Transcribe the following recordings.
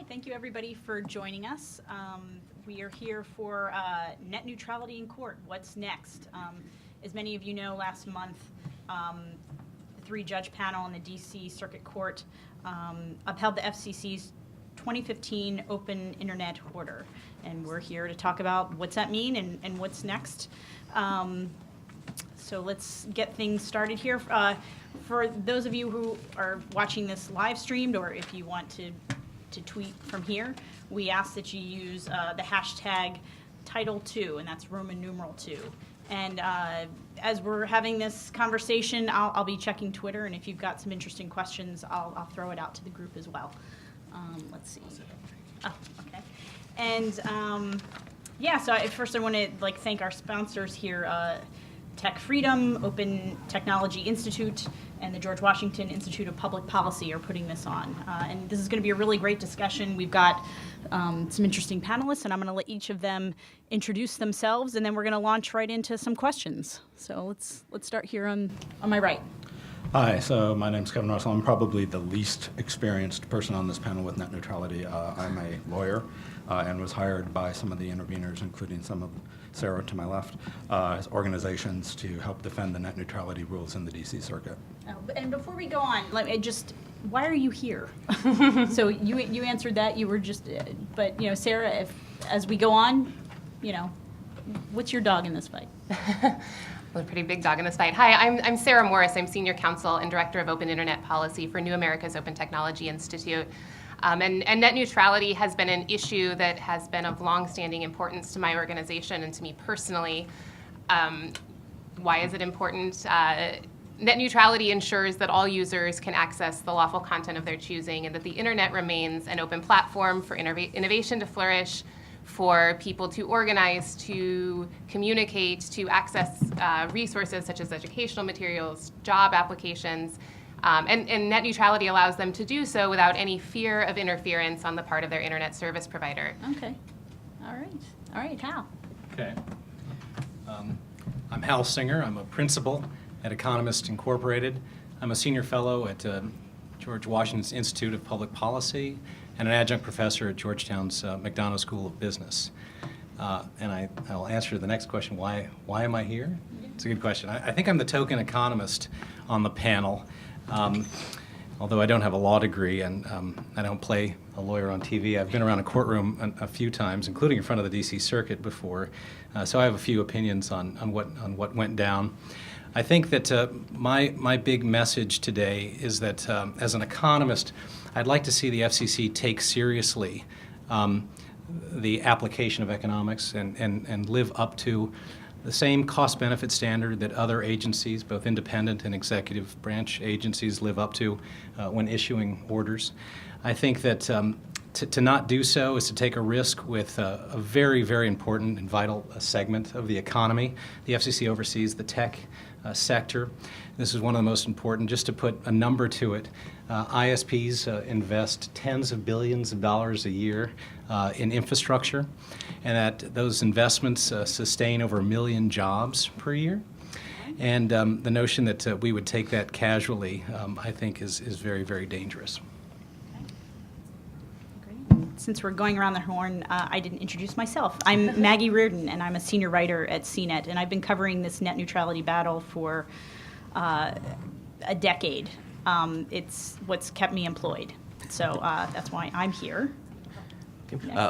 right, thank you everybody for joining us. We are here for net neutrality in court. What's next? As many of you know, last month, the three-judge panel in the DC Circuit Court upheld the FCC's 2015 Open Internet Order. And we're here to talk about what's that mean and what's next. So let's get things started here. For those of you who are watching this live streamed, or if you want to tweet from here, we ask that you use the hashtag Title2, and that's Roman numeral 2. And as we're having this conversation, I'll be checking Twitter, and if you've got some interesting questions, I'll throw it out to the group as well. Let's see. Oh, okay. And yeah, so first I want to thank our sponsors here, TechFreedom, Open Technology Institute, and the George Washington Institute of Public Policy are putting this on. And this is going to be a really great discussion. We've got some interesting panelists, and I'm going to let each of them introduce themselves, and then we're going to launch right into some questions. So let's start here on my right. Hi, so my name's Kevin Russell. I'm probably the least experienced person on this panel with net neutrality. I'm a lawyer and was hired by some of the interveners, including some of Sarah to my left, as organizations to help defend the net neutrality rules in the DC Circuit. Oh, and before we go on, let me why are you here? So you answered that, you were just, but Sarah, as we go on, what's your dog in this fight? Well, a pretty big dog in this fight. Hi, I'm Sarah Morris. I'm Senior Counsel and Director of Open Internet Policy for New America's Open Technology Institute. And net neutrality has been an issue that has been of longstanding importance to my organization and to me personally. Why is it important? Net neutrality ensures that all users can access the lawful content of their choosing, and that the internet remains an open platform for innovation to flourish, for people to organize, to communicate, to access resources such as educational materials, job applications, and net neutrality allows them to do so without any fear of interference on the part of their internet service provider. Okay. All right, Hal. Okay. I'm Hal Singer. I'm a principal at Economist Incorporated. I'm a senior fellow at George Washington's Institute of Public Policy and an adjunct professor at Georgetown's McDonough School of Business. And I'll answer the next question, why am I here? It's a good question. I think I'm the token economist on the panel, although I don't have a law degree and I don't play a lawyer on TV. I've been around a courtroom a few times, including in front of the DC Circuit before, so I have a few opinions on what went down. I think that my big message today is that as an economist, I'd like to see the FCC take seriously the application of economics and live up to the same cost-benefit standard that other agencies, both independent and executive branch agencies, live up to when issuing orders. I think that to not do so is to take a risk with a very, very important and vital segment of the economy. The FCC oversees the tech sector. This is one of the most important. Just to put a number to it, ISPs invest tens of billions of dollars a year in infrastructure, and that those investments sustain over 1 million jobs per year. And the notion that we would take that casually, I think, is very, very dangerous. Since we're going around the horn, I didn't introduce myself. I'm Maggie Reardon, and I'm a senior writer at CNET, and I've been covering this net neutrality battle for a decade. It's what's kept me employed, so that's why I'm here.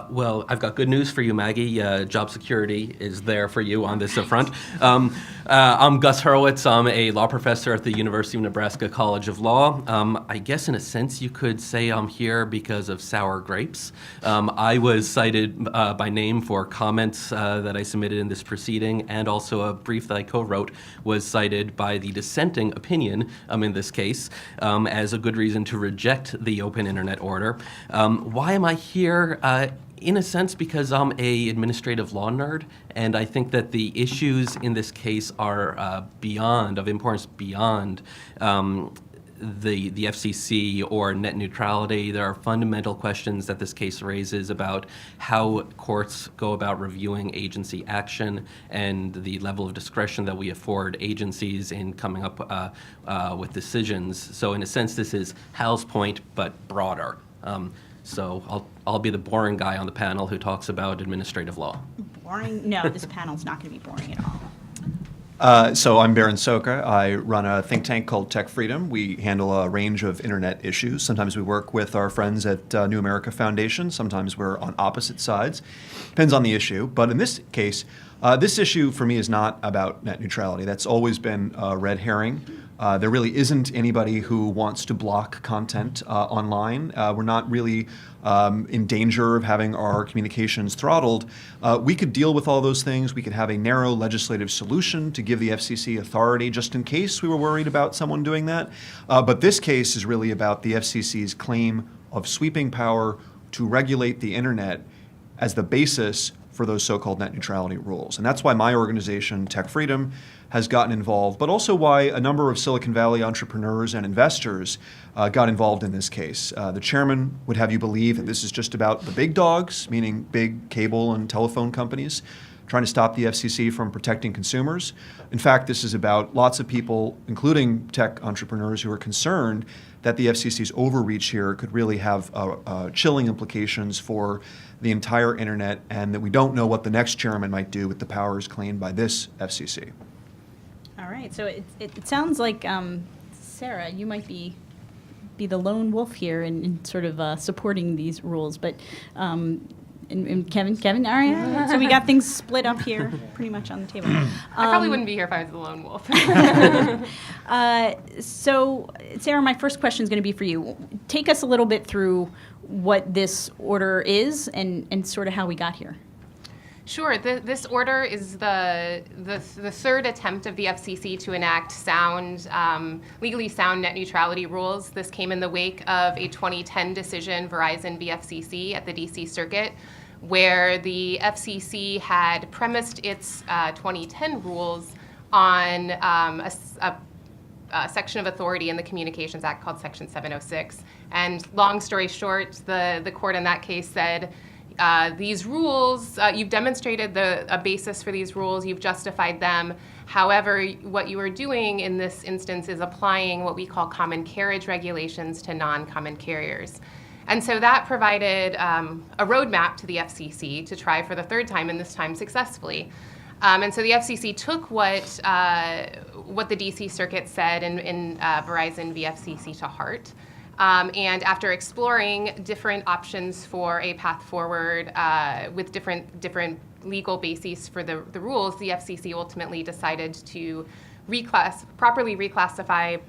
Well, I've got good news for you, Maggie. Job security is there for you on this front. I'm Gus Hurwitz. I'm a law professor at the University of Nebraska College of Law. I guess in a sense you could say I'm here because of sour grapes. I was cited by name for comments that I submitted in this proceeding, and also a brief that I co-wrote was cited by the dissenting opinion in this case as a good reason to reject the Open Internet Order. Why am I here? In a sense, because I'm a administrative law nerd, and I think that the issues in this case are of importance beyond the FCC or net neutrality. There are fundamental questions that this case raises about how courts go about reviewing agency action and the level of discretion that we afford agencies in coming up with decisions. So in a sense, this is Hal's point, but broader. So I'll be the boring guy on the panel who talks about administrative law. Boring? No, this panel's not going to be boring at all. So I'm Berin Szóka. I run a think tank called TechFreedom. We handle a range of internet issues. Sometimes we work with our friends at New America Foundation. Sometimes we're on opposite sides. Depends on the issue. But in this case, this issue for me is not about net neutrality. That's always been a red herring. There really isn't anybody who wants to block content online. We're not really in danger of having our communications throttled. We could deal with all those things. We could have a narrow legislative solution to give the FCC authority just in case we were worried about someone doing that. But this case is really about the FCC's claim of sweeping power to regulate the internet as the basis for those so-called net neutrality rules. And that's why my organization, TechFreedom, has gotten involved, but also why a number of Silicon Valley entrepreneurs and investors got involved in this case. The chairman would have you believe that this is just about the big dogs, meaning big cable and telephone companies, trying to stop the FCC from protecting consumers. In fact, this is about lots of people, including tech entrepreneurs, who are concerned that the FCC's overreach here could really have chilling implications for the entire internet, and that we don't know what the next chairman might do with the powers claimed by this FCC. All right, so it sounds like, Sarah, you might be the lone wolf here in sort of supporting these rules, but and Kevin, all right. So we got things split up here pretty much on the table. I probably wouldn't be here if I was the lone wolf. So, Sarah, my first question is going to be for you. Take us a little bit through what this order is and sort of how we got here. Sure. This order is the third attempt of the FCC to enact legally sound net neutrality rules. This came in the wake of a 2010 decision, Verizon v. FCC, at the D.C. Circuit, where the FCC had premised its 2010 rules on a section of authority in the Communications Act called Section 706. And long story short, the court in that case said, these rules, you've demonstrated a basis for these rules, you've justified them. However, what you are doing in this instance is applying what we call common carriage regulations to non-common carriers. And so that provided a roadmap to the FCC to try for the third time, and this time successfully. And so the FCC took what the DC Circuit said in Verizon v. FCC to heart. And after exploring different options for a path forward with different legal bases for the rules, the FCC ultimately decided to properly reclassify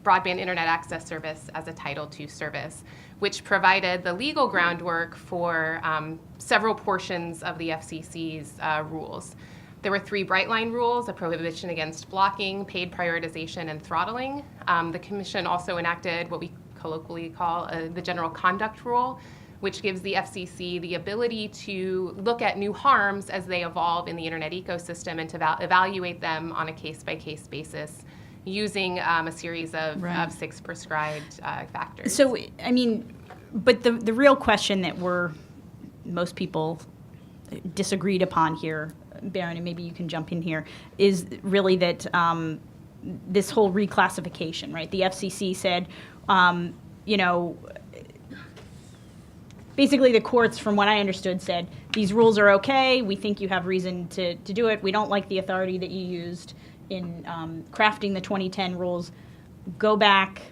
broadband internet access service as a Title II service, which provided the legal groundwork for several portions of the FCC's rules. There were 3 bright line rules: a prohibition against blocking, paid prioritization, and throttling. The Commission also enacted what we colloquially call the general conduct rule, which gives the FCC the ability to look at new harms as they evolve in the internet ecosystem and to evaluate them on a case-by-case basis using a series of 6 prescribed factors. So, I mean, but the real question that most people disagreed upon here, Berin, and maybe you can jump in here, is really that this whole reclassification, right? The FCC said, basically the courts, from what I understood, said, these rules are okay, we think you have reason to do it, we don't like the authority that you used in crafting the 2010 rules, go back.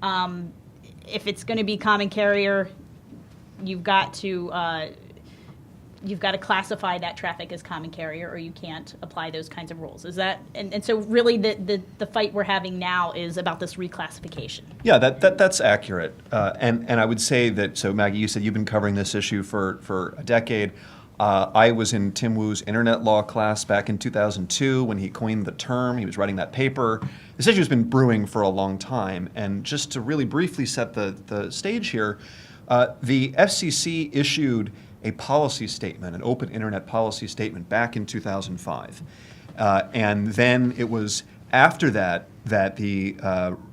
If it's going to be common carrier, you've got to classify that traffic as common carrier, or you can't apply those kinds of rules. Is that and so really the fight we're having now is about this reclassification? Yeah, that's accurate. And I would say that, so Maggie, you said you've been covering this issue for a decade. I was in Tim Wu's internet law class back in 2002 when he coined the term. He was writing that paper. This issue has been brewing for a long time. And just to really briefly set the stage here, the FCC issued a policy statement, an open internet policy statement, back in 2005. And then it was after that the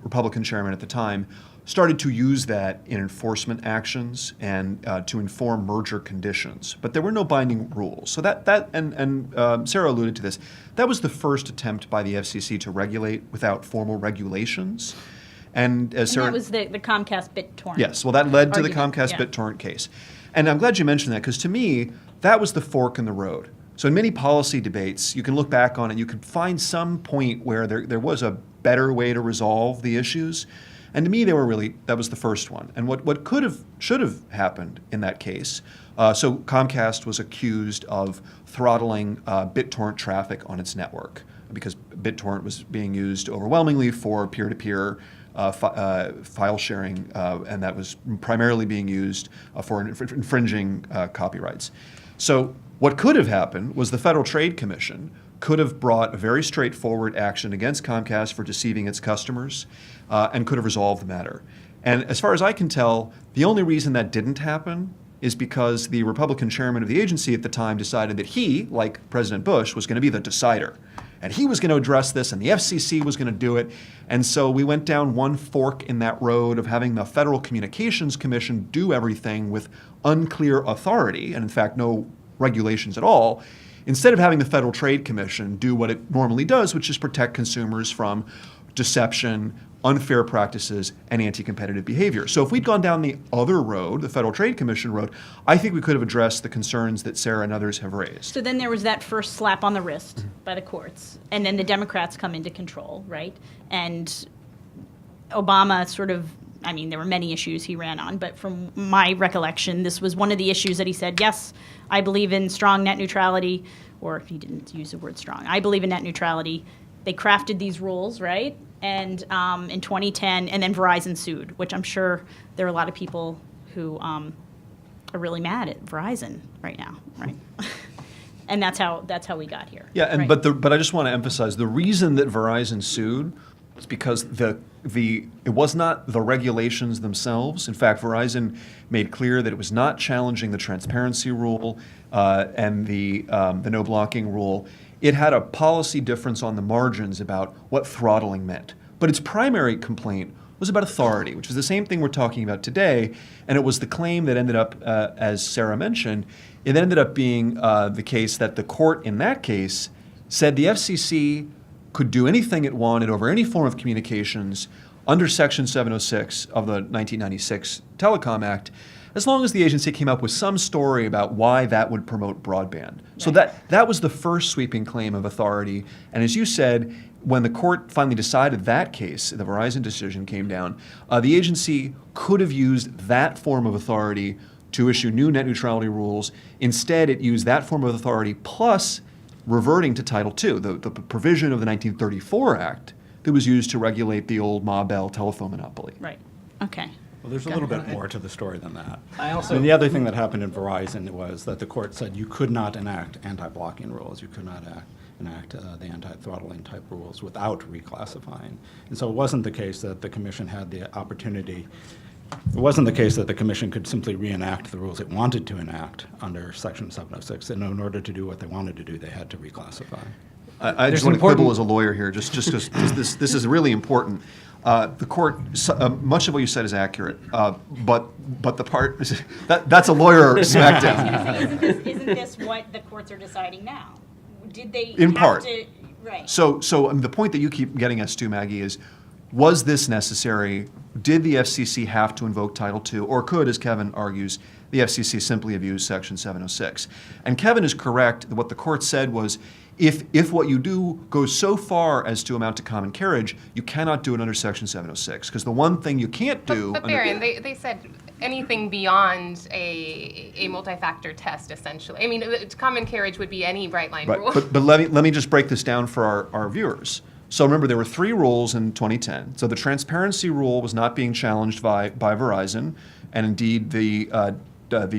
Republican chairman at the time started to use that in enforcement actions and to inform merger conditions. But there were no binding rules. So and Sarah alluded to this, that was the first attempt by the FCC to regulate without formal regulations. And as And Sarah, that was the Comcast BitTorrent. yes, well, that led to the argument, Comcast yeah. BitTorrent case. And I'm glad you mentioned that, because to me, that was the fork in the road. So in many policy debates, you can look back on it, you can find some point where there was a better way to resolve the issues. And to me, that was the first one. And what should have happened in that case, so Comcast was accused of throttling BitTorrent traffic on its network, because BitTorrent was being used overwhelmingly for peer-to-peer file sharing, and that was primarily being used for infringing copyrights. So what could have happened was the Federal Trade Commission could have brought a very straightforward action against Comcast for deceiving its customers, and could have resolved the matter. And as far as I can tell, the only reason that didn't happen is because the Republican chairman of the agency at the time decided that he, like President Bush, was going to be the decider. And he was going to address this, and the FCC was going to do it. And so we went down one fork in that road of having the Federal Communications Commission do everything with unclear authority, and in fact no regulations at all, instead of having the Federal Trade Commission do what it normally does, which is protect consumers from deception, unfair practices, and anti-competitive behavior. So if we'd gone down the other road, the Federal Trade Commission road, I think we could have addressed the concerns that Sarah and others have raised. So then there was that first slap on the wrist by the courts, and then the Democrats come into control, right? And Obama sort of, I mean, there were many issues he ran on, but from my recollection, this was one of the issues that he said, yes, I believe in strong net neutrality, or he didn't use the word strong, I believe in net neutrality. They crafted these rules, right? And in 2010, and then Verizon sued, which I'm sure there are a lot of people who are really mad at Verizon right now, right? And that's how we got here. Yeah, and right? but I just want to emphasize the reason that Verizon sued is because it was not the regulations themselves. In fact, Verizon made clear that it was not challenging the transparency rule and the no blocking rule. It had a policy difference on the margins about what throttling meant. But its primary complaint was about authority, which is the same thing we're talking about today. And it was the claim that ended up, as Sarah mentioned, it ended up being the case that the court in that case said the FCC could do anything it wanted over any form of communications under Section 706 of the 1996 Telecom Act, as long as the agency came up with some story about why that would promote broadband. So that was the first sweeping claim of authority. And as you said, when the court finally decided that case, the Verizon decision came down, the agency could have used that form of authority to issue new net neutrality rules. Instead, it used that form of authority plus reverting to Title II, the provision of the 1934 Act that was used to regulate the old Ma Bell telephone monopoly. Right, okay. Well, there's a little bit more to the story than that. I mean, the other thing that happened in Verizon was that the court said you could not enact anti-blocking rules. You could not enact the anti-throttling type rules without reclassifying. And so it wasn't the case that the commission had the opportunity. It wasn't the case that the commission could simply reenact the rules it wanted to enact under Section 706. And in order to do what they wanted to do, they had to reclassify. I just want to quibble as a lawyer here, just because this is really important. The court, much of what you said is accurate, but the part that's a lawyer smackdown. Isn't this what the courts are deciding now? Did they In have part. to, right? So the point that you keep getting us to, Maggie, is was this necessary? Did the FCC have to invoke Title II, or could, as Kevin argues, the FCC simply have used Section 706? And Kevin is correct that what the court said was, if what you do goes so far as to amount to common carriage, you cannot do it under Section 706, because the one thing you can't do. But Berin, they said anything beyond a multi-factor test, essentially. I mean, common carriage would be any bright line Right. rule. But let me just break this down for our viewers. So remember, there were 3 rules in 2010. So the transparency rule was not being challenged by Verizon, and indeed the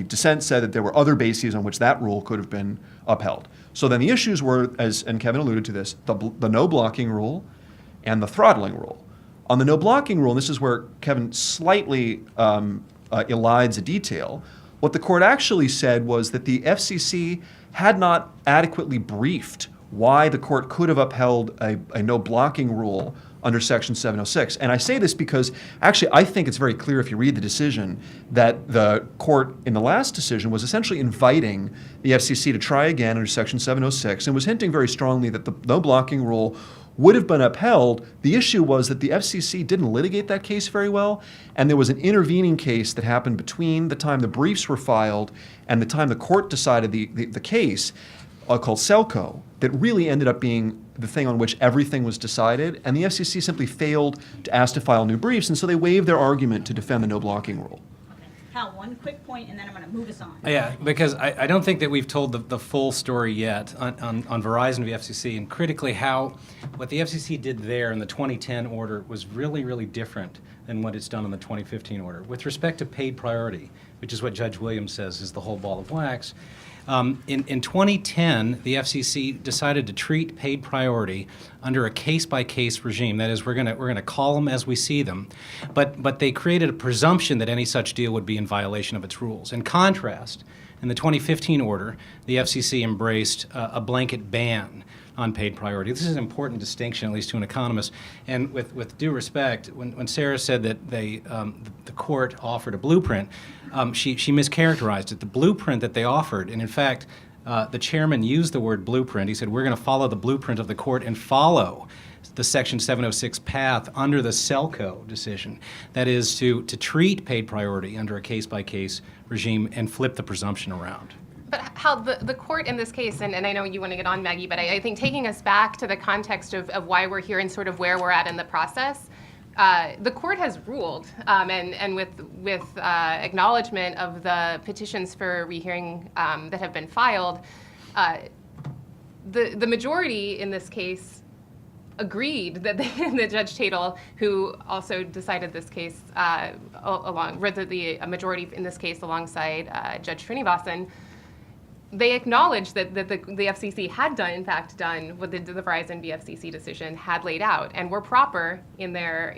dissent said that there were other bases on which that rule could have been upheld. So then the issues were, and Kevin alluded to this, the no blocking rule and the throttling rule. On the no blocking rule, and this is where Kevin slightly elides a detail, what the court actually said was that the FCC had not adequately briefed why the court could have upheld a no blocking rule under Section 706. And I say this because actually I think it's very clear if you read the decision that the court in the last decision was essentially inviting the FCC to try again under Section 706 and was hinting very strongly that the no blocking rule would have been upheld. The issue was that the FCC didn't litigate that case very well, and there was an intervening case that happened between the time the briefs were filed and the time the court decided the case, called Szóka, that really ended up being the thing on which everything was decided, and the FCC simply failed to ask to file new briefs, and so they waived their argument to defend the no blocking rule. Hal, one quick point, and then I'm going to move us on. Yeah, because I don't think that we've told the full story yet on Verizon v. FCC, and critically what the FCC did there in the 2010 order was really, really different than what it's done in the 2015 order. With respect to paid priority, which is what Judge Williams says is the whole ball of wax, in 2010, the FCC decided to treat paid priority under a case-by-case regime. That is, we're going to call them as we see them, but they created a presumption that any such deal would be in violation of its rules. In contrast, in the 2015 order, the FCC embraced a blanket ban on paid priority. This is an important distinction, at least to an economist. And with due respect, when Sarah said that the court offered a blueprint, she mischaracterized it. The blueprint that they offered, and in fact, the chairman used the word blueprint. He said, we're going to follow the blueprint of the court and follow the Section 706 path under the Szóka decision. That is to treat paid priority under a case-by-case regime and flip the presumption around. But how the court in this case, and I know you want to get on, Maggie, but I think taking us back to the context of why we're here and sort of where we're at in the process, the court has ruled, and with acknowledgement of the petitions for rehearing that have been filed, the majority in this case agreed that that Judge Tatel, who also decided this case a majority in this case alongside Judge Srinivasan, they acknowledged that the FCC had in fact done what the Verizon v. FCC decision had laid out, and were proper in the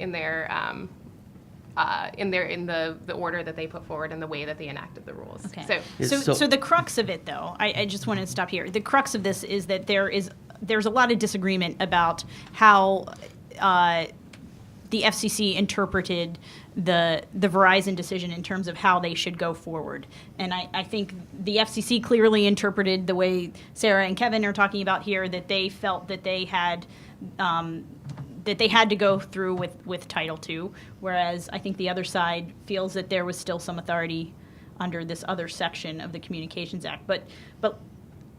order that they put forward and the way that they enacted the rules. Okay. So the crux of it, though, I just want to stop here. The crux of this is that there's a lot of disagreement about how the FCC interpreted the Verizon decision in terms of how they should go forward. And I think the FCC clearly interpreted the way Sarah and Kevin are talking about here, that they felt that they had to go through with Title II, whereas I think the other side feels that there was still some authority under this other section of the Communications Act. But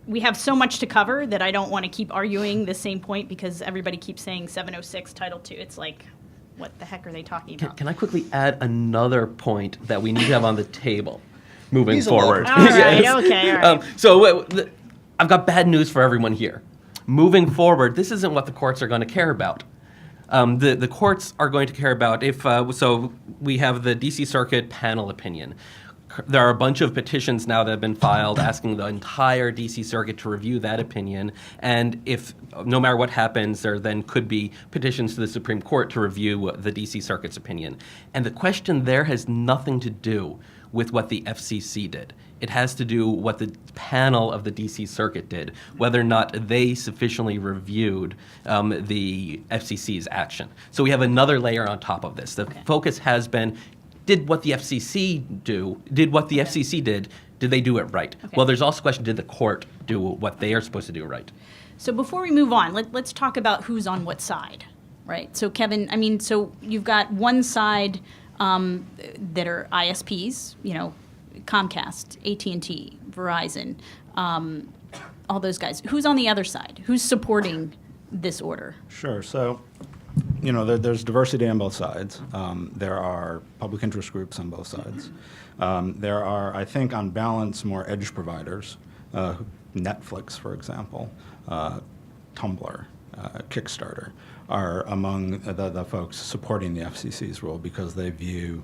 we have so much to cover that I don't want to keep arguing the same point, because everybody keeps saying 706 Title II. It's like, what the heck are they talking about? Can I quickly add another point that we need to have on the table moving forward? All right, okay, all right. So I've got bad news for everyone here. Moving forward, this isn't what the courts are going to care about. The courts are going to care about so we have the D.C. Circuit panel opinion. There are a bunch of petitions now that have been filed asking the entire D.C. Circuit to review that opinion, and if no matter what happens, there then could be petitions to the Supreme Court to review the D.C. Circuit's opinion. And the question there has nothing to do with what the FCC did. It has to do what the panel of the D.C. Circuit did, whether or not they sufficiently reviewed the FCC's action. So we have another layer on top of this. The focus has been, did what the FCC did, did they do it right? Okay. Well, there's also a question, did the court do what they are supposed to do right? So before we move on, let's talk about who's on what side, right? So Kevin, so you've got one side that are ISPs, Comcast, AT&T, Verizon, all those guys. Who's on the other side? Who's supporting this order? Sure. So, there's diversity on both sides. There are public interest groups on both sides. There are, I think, on balance, more edge providers. Netflix, for example, Tumblr, Kickstarter are among the folks supporting the FCC's rule, because they view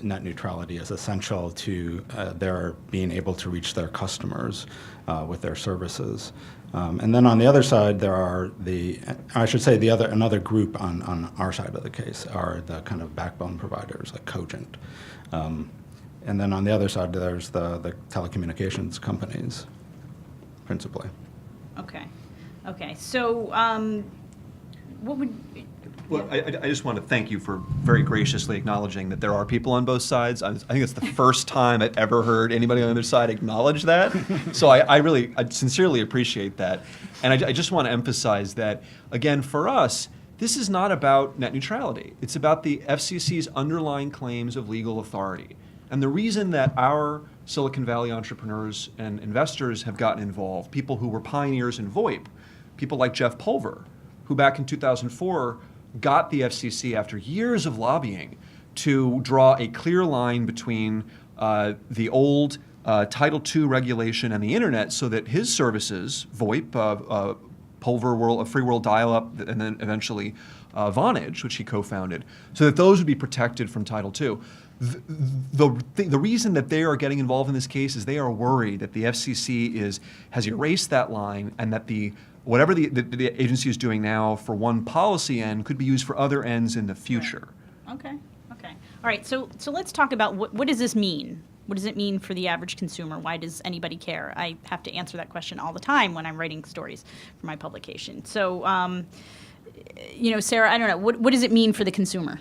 net neutrality as essential to their being able to reach their customers with their services. And then on the other side, there are another group on our side of the case are the kind of backbone providers like Cogent. And then on the other side, there's the telecommunications companies, principally. Okay. So Well, I just want to thank you for very graciously acknowledging that there are people on both sides. I think it's the first time I've ever heard anybody on the other side acknowledge that. So I sincerely appreciate that. And I just want to emphasize that, again, for us, this is not about net neutrality. It's about the FCC's underlying claims of legal authority. And the reason that our Silicon Valley entrepreneurs and investors have gotten involved, people who were pioneers in VoIP, people like Jeff Pulver, who back in 2004 got the FCC after years of lobbying to draw a clear line between the old Title II regulation and the internet so that his services, VoIP, Pulver World, Free World Dial-Up, and then eventually Vonage, which he co-founded, so that those would be protected from Title II. The reason that they are getting involved in this case is they are worried that the FCC has erased that line and that whatever the agency is doing now for one policy end could be used for other ends in the future. Okay. All right, so let's talk about what does this mean? What does it mean for the average consumer? Why does anybody care? I have to answer that question all the time when I'm writing stories for my publication. So, Sarah, I don't know, what does it mean for the consumer?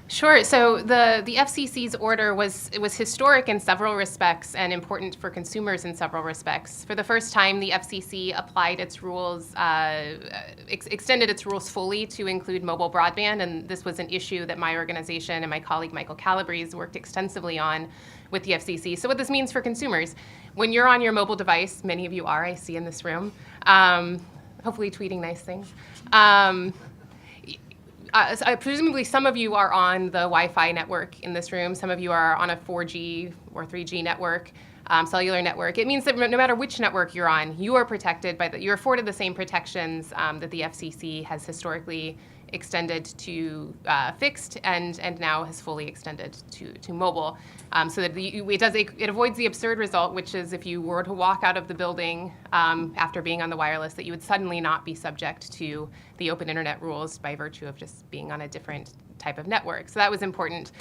Sure. So the FCC's order was historic in several respects and important for consumers in several respects. For the first time, the FCC applied its rules, extended its rules fully to include mobile broadband, and this was an issue that my organization and my colleague Michael Calabrese worked extensively on with the FCC. So what this means for consumers, when you're on your mobile device, many of you are, I see in this room, hopefully tweeting nice things. Presumably some of you are on the Wi-Fi network in this room. Some of you are on a 4G or 3G network, cellular network. It means that no matter which network you're on, you are protected you're afforded the same protections that the FCC has historically extended to fixed and now has fully extended to mobile, so that it avoids the absurd result, which is if you were to walk out of the building after being on the wireless, that you would suddenly not be subject to the open internet rules by virtue of just being on a different type of network. So that was important.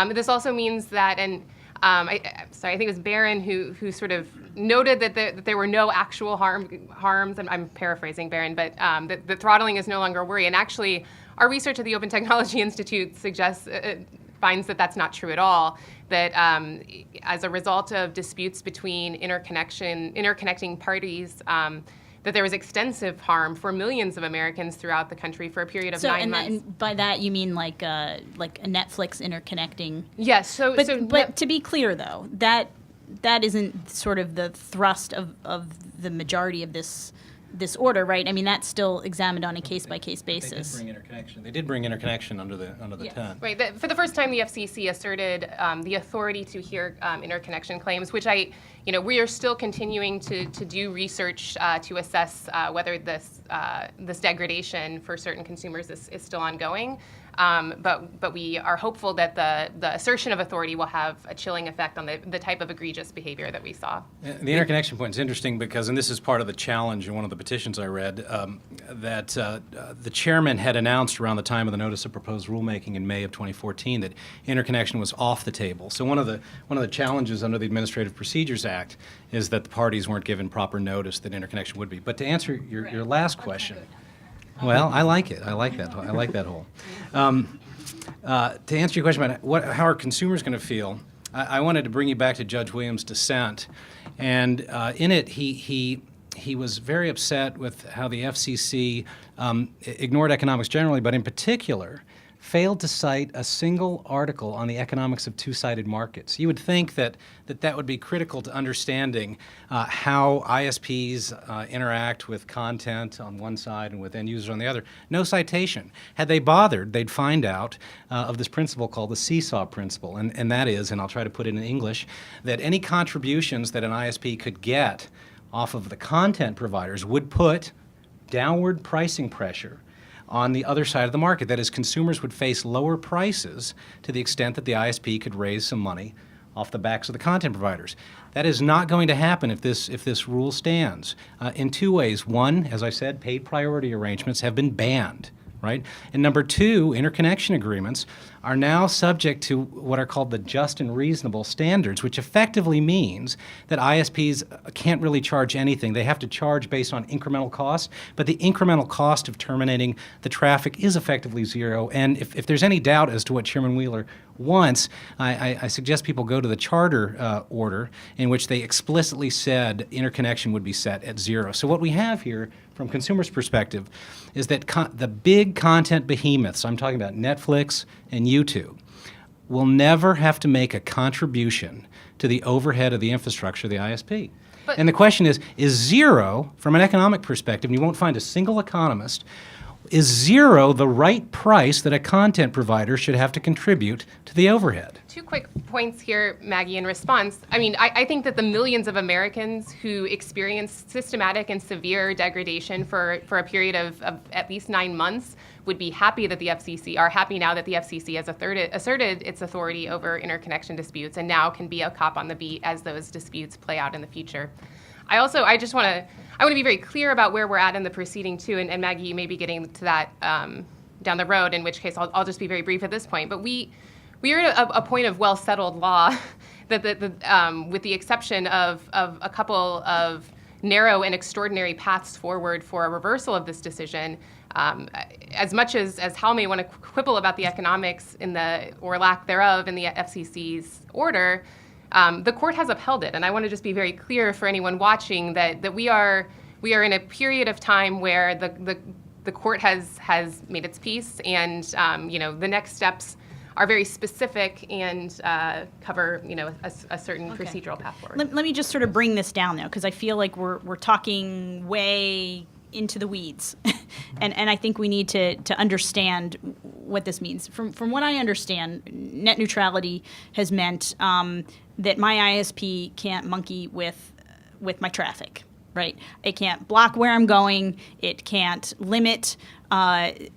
This also means that, and I think it was Berin who sort of noted that there were no actual harms, and I'm paraphrasing Berin, but that the throttling is no longer a worry. And actually, our research at the Open Technology Institute finds that that's not true at all, that as a result of disputes between interconnecting parties, that there was extensive harm for millions of Americans throughout the country for a period of 9 months. And by that you mean like a Netflix interconnecting? Yes. But to be clear, though, that isn't sort of the thrust of the majority of this order, right? I mean, that's still examined on a case-by-case basis. They did bring interconnection under the yes. tent. Right. For the first time, the FCC asserted the authority to hear interconnection claims, which we are still continuing to do research to assess whether this degradation for certain consumers is still ongoing. But we are hopeful that the assertion of authority will have a chilling effect on the type of egregious behavior that we saw. The interconnection point is interesting because, and this is part of the challenge in one of the petitions I read, that the chairman had announced around the time of the notice of proposed rulemaking in May of 2014 that interconnection was off the table. So one of the challenges under the Administrative Procedures Act is that the parties weren't given proper notice that interconnection would be. But to answer your last question. Well, I like it. I like that whole. To answer your question about how are consumers going to feel, I wanted to bring you back to Judge Williams' dissent, and in it he was very upset with how the FCC ignored economics generally, but in particular failed to cite a single article on the economics of two-sided markets. You would think that would be critical to understanding how ISPs interact with content on one side and with end users on the other. No citation. Had they bothered, they'd find out of this principle called the seesaw principle, and that is, and I'll try to put it in English, that any contributions that an ISP could get off of the content providers would put downward pricing pressure on the other side of the market. That is, consumers would face lower prices to the extent that the ISP could raise some money off the backs of the content providers. That is not going to happen if this rule stands. In two ways. One, as I said, paid priority arrangements have been banned right? And number two, interconnection agreements are now subject to what are called the just and reasonable standards, which effectively means that ISPs can't really charge anything. They have to charge based on incremental cost, but the incremental cost of terminating the traffic is effectively zero. And if there's any doubt as to what Chairman Wheeler wants, I suggest people go to the charter order in which they explicitly said interconnection would be set at zero. So what we have here from consumers' perspective is that the big content behemoths, I'm talking about Netflix and YouTube, will never have to make a contribution to the overhead of the infrastructure of the ISP. And the question is zero, from an economic perspective, and you won't find a single economist, is zero the right price that a content provider should have to contribute to the overhead? 2 quick points here, Maggie, in response. I mean, I think that the millions of Americans who experience systematic and severe degradation for a period of at least 9 months would be happy that the FCC, are happy now that the FCC has asserted its authority over interconnection disputes and now can be a cop on the beat as those disputes play out in the future. I want to be very clear about where we're at in the proceeding too, and Maggie, you may be getting to that down the road, in which case I'll just be very brief at this point. But we are at a point of well-settled law that with the exception of a couple of narrow and extraordinary paths forward for a reversal of this decision. As much as Hal may want to quibble about the economics or lack thereof in the FCC's order, the court has upheld it, and I want to just be very clear for anyone watching that we are in a period of time where the court has made its peace, and the next steps are very specific and cover a certain procedural path forward. Let me just sort of bring this down though, because I feel like we're talking way into the weeds, and I think we need to understand what this means. From what I understand, net neutrality has meant that my ISP can't monkey with my traffic, right? It can't block where I'm going. It can't limit, my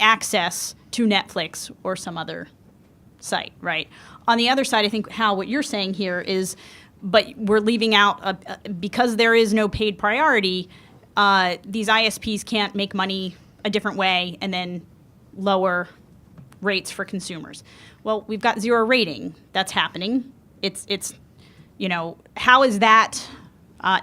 access to Netflix or some other site, right? On the other side, I think, Hal, what you're saying here is, but we're leaving out, because there is no paid priority, these ISPs can't make money a different way and then lower rates for consumers. Well, we've got zero rating. That's happening. It's how is that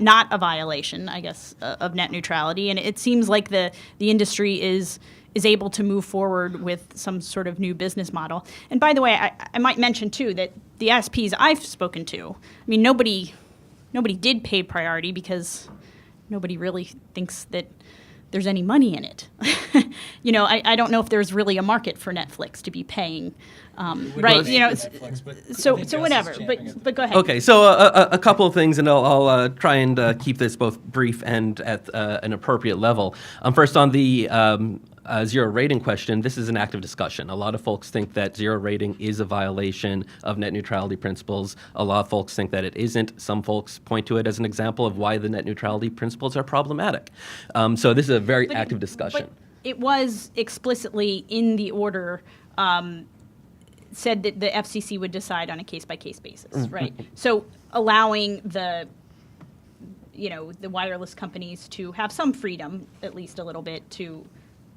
not a violation, I guess, of net neutrality? And it seems like the industry is able to move forward with some sort of new business model. And by the way, I might mention too that the ISPs I've spoken to, I mean, nobody did paid priority because nobody really thinks that there's any money in it. I don't know if there's really a market for Netflix to be paying, right? So whatever. But go ahead. Okay, so a couple of things, and I'll try and keep this both brief and at an appropriate level. First, on the zero rating question, this is an active discussion. A lot of folks think that zero rating is a violation of net neutrality principles. A lot of folks think that it isn't. Some folks point to it as an example of why the net neutrality principles are problematic. So this is a very active discussion. But it was explicitly in the order said that the FCC would decide on a case-by-case basis, right? So allowing the wireless companies to have some freedom, at least a little bit, to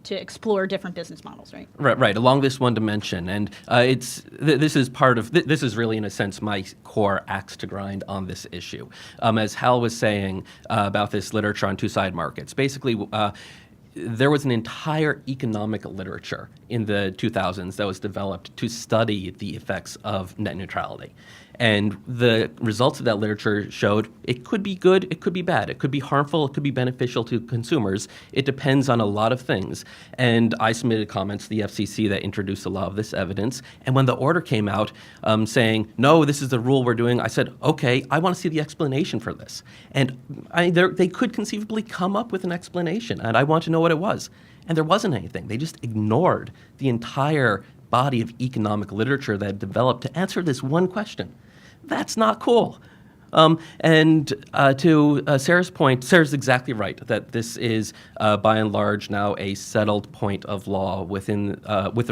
explore different business models, right? Right. Along this one dimension, and this is really, in a sense, my core axe to grind on this issue. As Hal was saying about this literature on two-sided markets, basically. There was an entire economic literature in the 2000s that was developed to study the effects of net neutrality. And the results of that literature showed it could be good, it could be bad, it could be harmful, it could be beneficial to consumers. It depends on a lot of things. And I submitted comments to the FCC that introduced a lot of this evidence. And when the order came out saying, no, this is the rule we're doing, I said, okay, I want to see the explanation for this. And they could conceivably come up with an explanation, and I want to know what it was. And there wasn't anything. They just ignored the entire body of economic literature that developed to answer this one question. That's not cool. And to Sarah's point, Sarah's exactly right that this is, by and large, now a settled point of law within with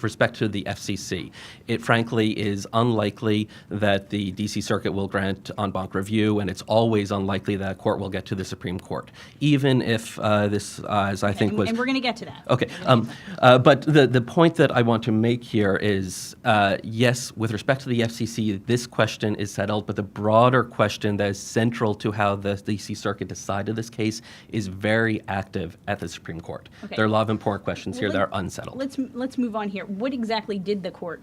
respect to the FCC. It frankly is unlikely that the D.C. Circuit will grant en banc review, and it's always unlikely that a court will get to the Supreme Court, even if this, as I think was. And we're going to get to that. Okay, but the point that I want to make here is, yes, with respect to the FCC, this question is settled, but the broader question that is central to how the D.C. Circuit decided this case is very active at the Supreme Court. Okay. There are a lot of important questions here that are unsettled. Let's move on here. What exactly did the court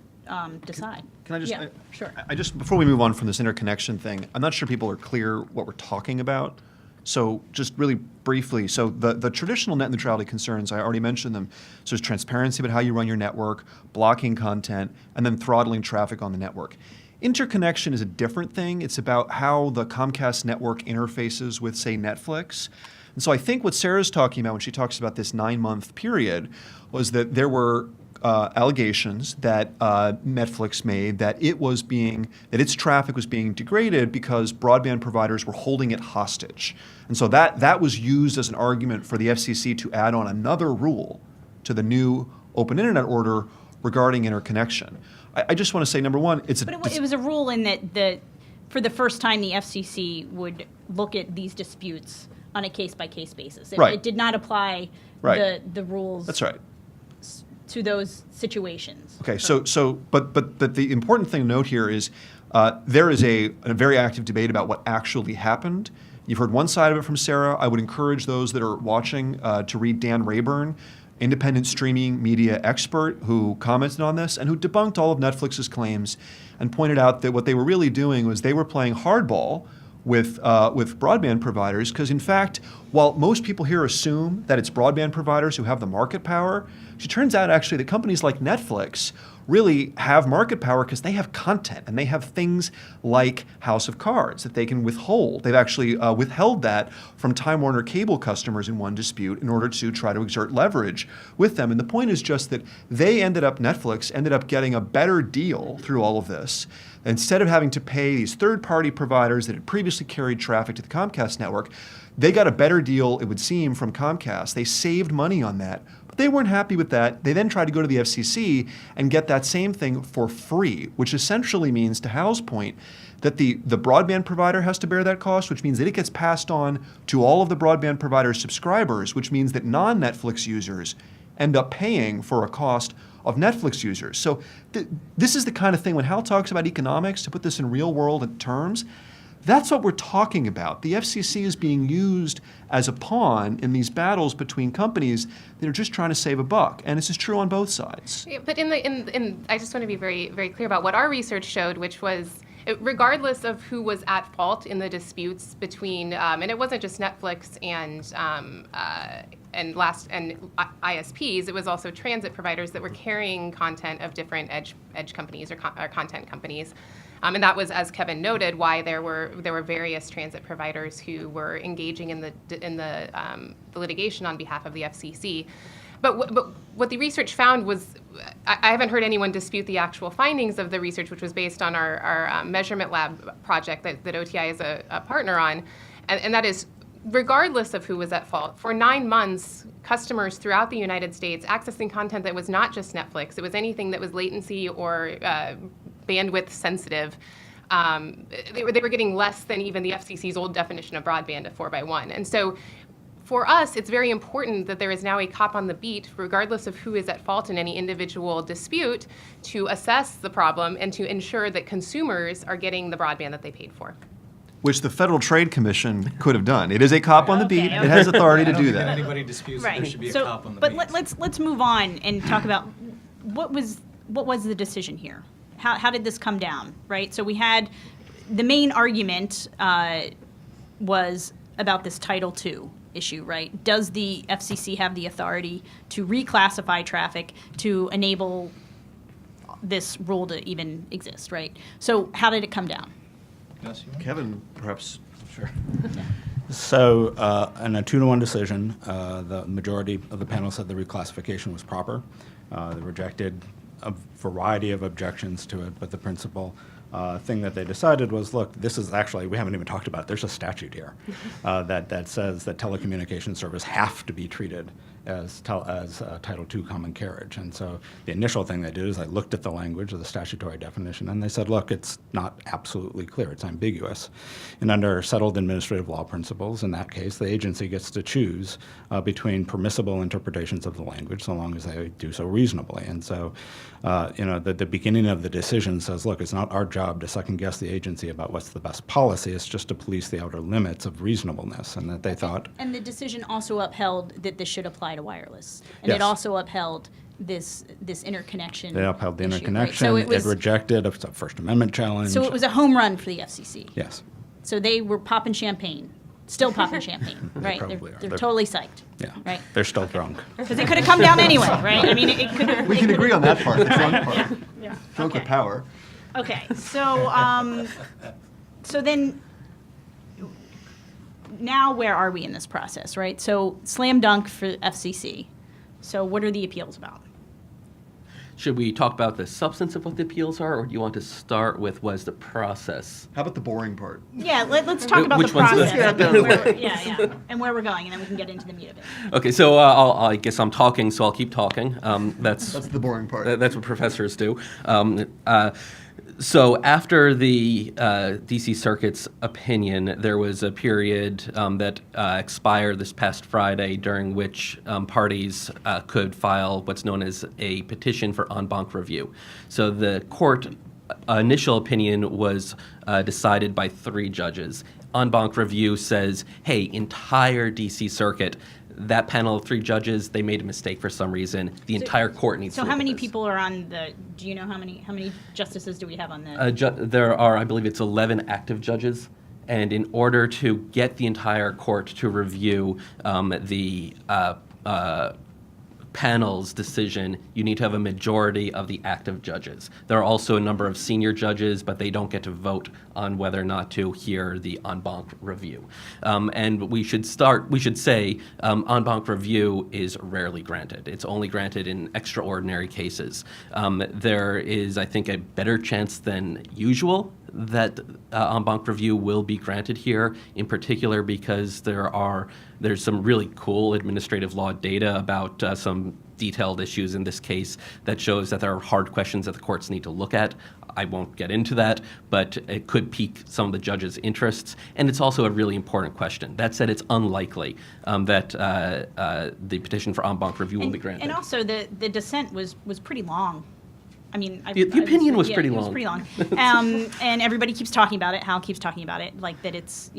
decide? Can I just, Yeah, sure. I just, before we move on from this interconnection thing, I'm not sure people are clear what we're talking about. So just really briefly, so the traditional net neutrality concerns, I already mentioned them. So there's transparency about how you run your network, blocking content, and then throttling traffic on the network. Interconnection is a different thing. It's about how the Comcast network interfaces with, say, Netflix. And so I think what Sarah's talking about when she talks about this 9-month period was that there were allegations that Netflix made that its traffic was being degraded because broadband providers were holding it hostage. And so that was used as an argument for the FCC to add on another rule to the new open internet order regarding interconnection. I just want to say, number one, But it was a rule in that for the first time, the FCC would look at these disputes on a case-by-case basis. Right. It did not apply Right. the rules That's right. to those situations. Okay, but the important thing to note here is there is a very active debate about what actually happened. You've heard one side of it from Sarah. I would encourage those that are watching to read Dan Rayburn, independent streaming media expert who commented on this and who debunked all of Netflix's claims and pointed out that what they were really doing was they were playing hardball with broadband providers because, in fact, while most people here assume that it's broadband providers who have the market power, it turns out actually that companies like Netflix really have market power because they have content and they have things like House of Cards that they can withhold. They've actually withheld that from Time Warner cable customers in one dispute in order to try to exert leverage with them. And the point is just that Netflix ended up getting a better deal through all of this. Instead of having to pay these third-party providers that had previously carried traffic to the Comcast network, they got a better deal, it would seem, from Comcast. They saved money on that. But they weren't happy with that. They then tried to go to the FCC and get that same thing for free, which essentially means, to Hal's point, that the broadband provider has to bear that cost, which means that it gets passed on to all of the broadband provider subscribers, which means that non-Netflix users end up paying for a cost of Netflix users. So this is the kind of thing, when Hal talks about economics, to put this in real-world terms, that's what we're talking about. The FCC is being used as a pawn in these battles between companies that are just trying to save a buck, and this is true on both sides. Yeah, but I just want to be very, very clear about what our research showed, which was, regardless of who was at fault in the disputes between, and it wasn't just Netflix and ISPs, it was also transit providers that were carrying content of different edge companies or content companies. And that was, as Kevin noted, why there were various transit providers who were engaging in the litigation on behalf of the FCC. But what the research found was, I haven't heard anyone dispute the actual findings of the research, which was based on our measurement lab project that OTI is a partner on, and that is, regardless of who was at fault, for 9 months, customers throughout the United States accessing content that was not just Netflix, it was anything that was latency or bandwidth sensitive, they were getting less than even the FCC's old definition of broadband of 4x1. And so for us, it's very important that there is now a cop on the beat, regardless of who is at fault in any individual dispute, to assess the problem and to ensure that consumers are getting the broadband that they paid for. Which the Federal Trade Commission could have done. It is a cop on the beat. Okay. It has authority to I don't do think that. anybody disputes that there should be a cop on the but beat. let's move on and talk about what was the decision here. How did this come down, right? So we had the main argument was about this Title II issue, right? Does the FCC have the authority to reclassify traffic to enable this rule to even exist, right? So how did it come down? Yes, you Kevin, perhaps. Sure. So in a 2-to-1 decision, the majority of the panel said the reclassification was proper. They rejected a variety of objections to it, but the principal thing that they decided was, look, this is actually, we haven't even talked about it, there's a statute here that says that telecommunications service have to be treated as Title II common carriage. And so the initial thing they did is I looked at the language of the statutory definition, and they said, look, it's not absolutely clear, it's ambiguous. And under settled administrative law principles, in that case, the agency gets to choose between permissible interpretations of the language, so long as they do so reasonably. And so, the beginning of the decision says, look, it's not our job to second guess the agency about what's the best policy, it's just to police the outer limits of reasonableness, and that they thought. And the decision also upheld that this should apply to wireless. And Yes. it also upheld this interconnection. They upheld the issue, right? interconnection, So it rejected a First Amendment challenge. So it was a home run for the FCC. Yes. So they were popping champagne, still popping champagne, right? probably are. They're They're- totally psyched. Yeah. Right? They're still drunk. Because it could have come down anyway, right? I mean, it could have. We can agree on that part, the drunk part. Yeah. Drunk with Okay. power. Okay, so so then, now where are we in this process, right? So slam dunk for FCC. So what are the appeals about? Should we talk about the substance of what the appeals are, or do you want to start with what is the process? How about the boring part? Yeah, let's talk about Which the one's the- process. And where we're going, and then we can get into the meat of it. Okay, so I guess I'm talking, so I'll keep talking. That's That's the boring part. That's what professors do. So after the D.C. Circuit's opinion, there was a period that expired this past Friday during which parties could file what's known as a petition for en banc review. So the court initial opinion was decided by 3 judges. En banc review says, hey, entire D.C. Circuit, that panel of 3 judges, they made a mistake for some reason. The entire court needs to So look how at many this. people are on the? Do you know how many justices do we have on the? There are, I believe it's 11 active judges, and in order to get the entire court to review the panel's decision, you need to have a majority of the active judges. There are also a number of senior judges, but they don't get to vote on whether or not to hear the en banc review. And we should say en banc review is rarely granted. It's only granted in extraordinary cases. There is, I think, a better chance than usual that en banc review will be granted here, in particular because there's some really cool administrative law data about some detailed issues in this case that shows that there are hard questions that the courts need to look at. I won't get into that, but it could pique some of the judges' interests, and it's also a really important question. That said, it's unlikely that the petition for en banc review will be granted. And also, the dissent was pretty long. I mean, The opinion was yeah, pretty it long. was pretty long. And everybody keeps talking about it. Hal keeps talking about it, like that it's,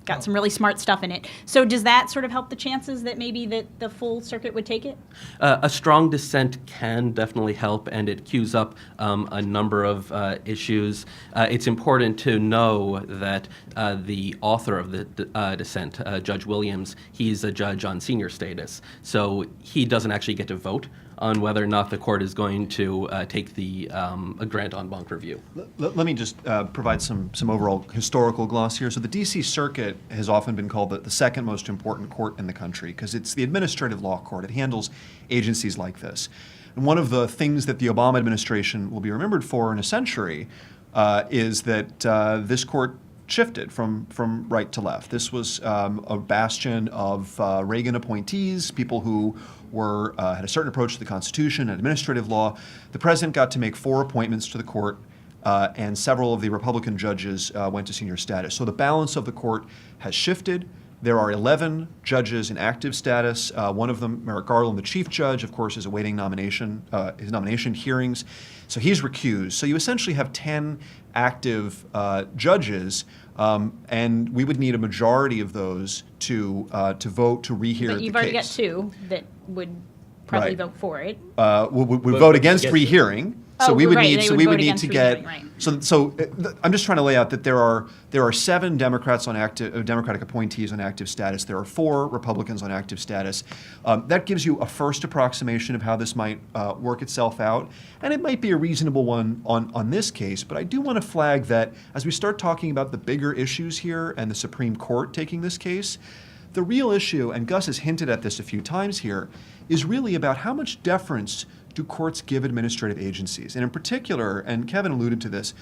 got some really smart stuff in it. So does that sort of help the chances that maybe that the full circuit would take it? A strong dissent can definitely help, and it queues up a number of issues. It's important to know that the author of the dissent, Judge Williams, he's a judge on senior status, so he doesn't actually get to vote on whether or not the court is going to take the a grant en banc review. Let me just provide some overall historical gloss here. So the D.C. Circuit has often been called the second most important court in the country because it's the administrative law court. It handles agencies like this. And one of the things that the Obama administration will be remembered for in a century is that this court shifted from right to left. This was a bastion of Reagan appointees, people who had a certain approach to the Constitution and administrative law. The president got to make 4 appointments to the court, and several of the Republican judges went to senior status. So the balance of the court has shifted. There are 11 judges in active status. One of them, Merrick Garland, the chief judge, of course, is awaiting his nomination hearings. So he's recused. So you essentially have 10 active judges, and we would need a majority of those to vote to rehear the case. But you've already got 2 that would probably Right. vote for it. We vote against rehearing. So Oh, we would right, need. they So would we vote would need against to get. rehearing, right. I'm just trying to lay out that there are 7 Democrats on Democratic appointees on active status. There are 4 Republicans on active status. That gives you a first approximation of how this might work itself out, and it might be a reasonable one on this case. But I do want to flag that as we start talking about the bigger issues here and the Supreme Court taking this case, the real issue, and Gus has hinted at this a few times here, is really about how much deference do courts give administrative agencies? And in particular, and Kevin alluded to this,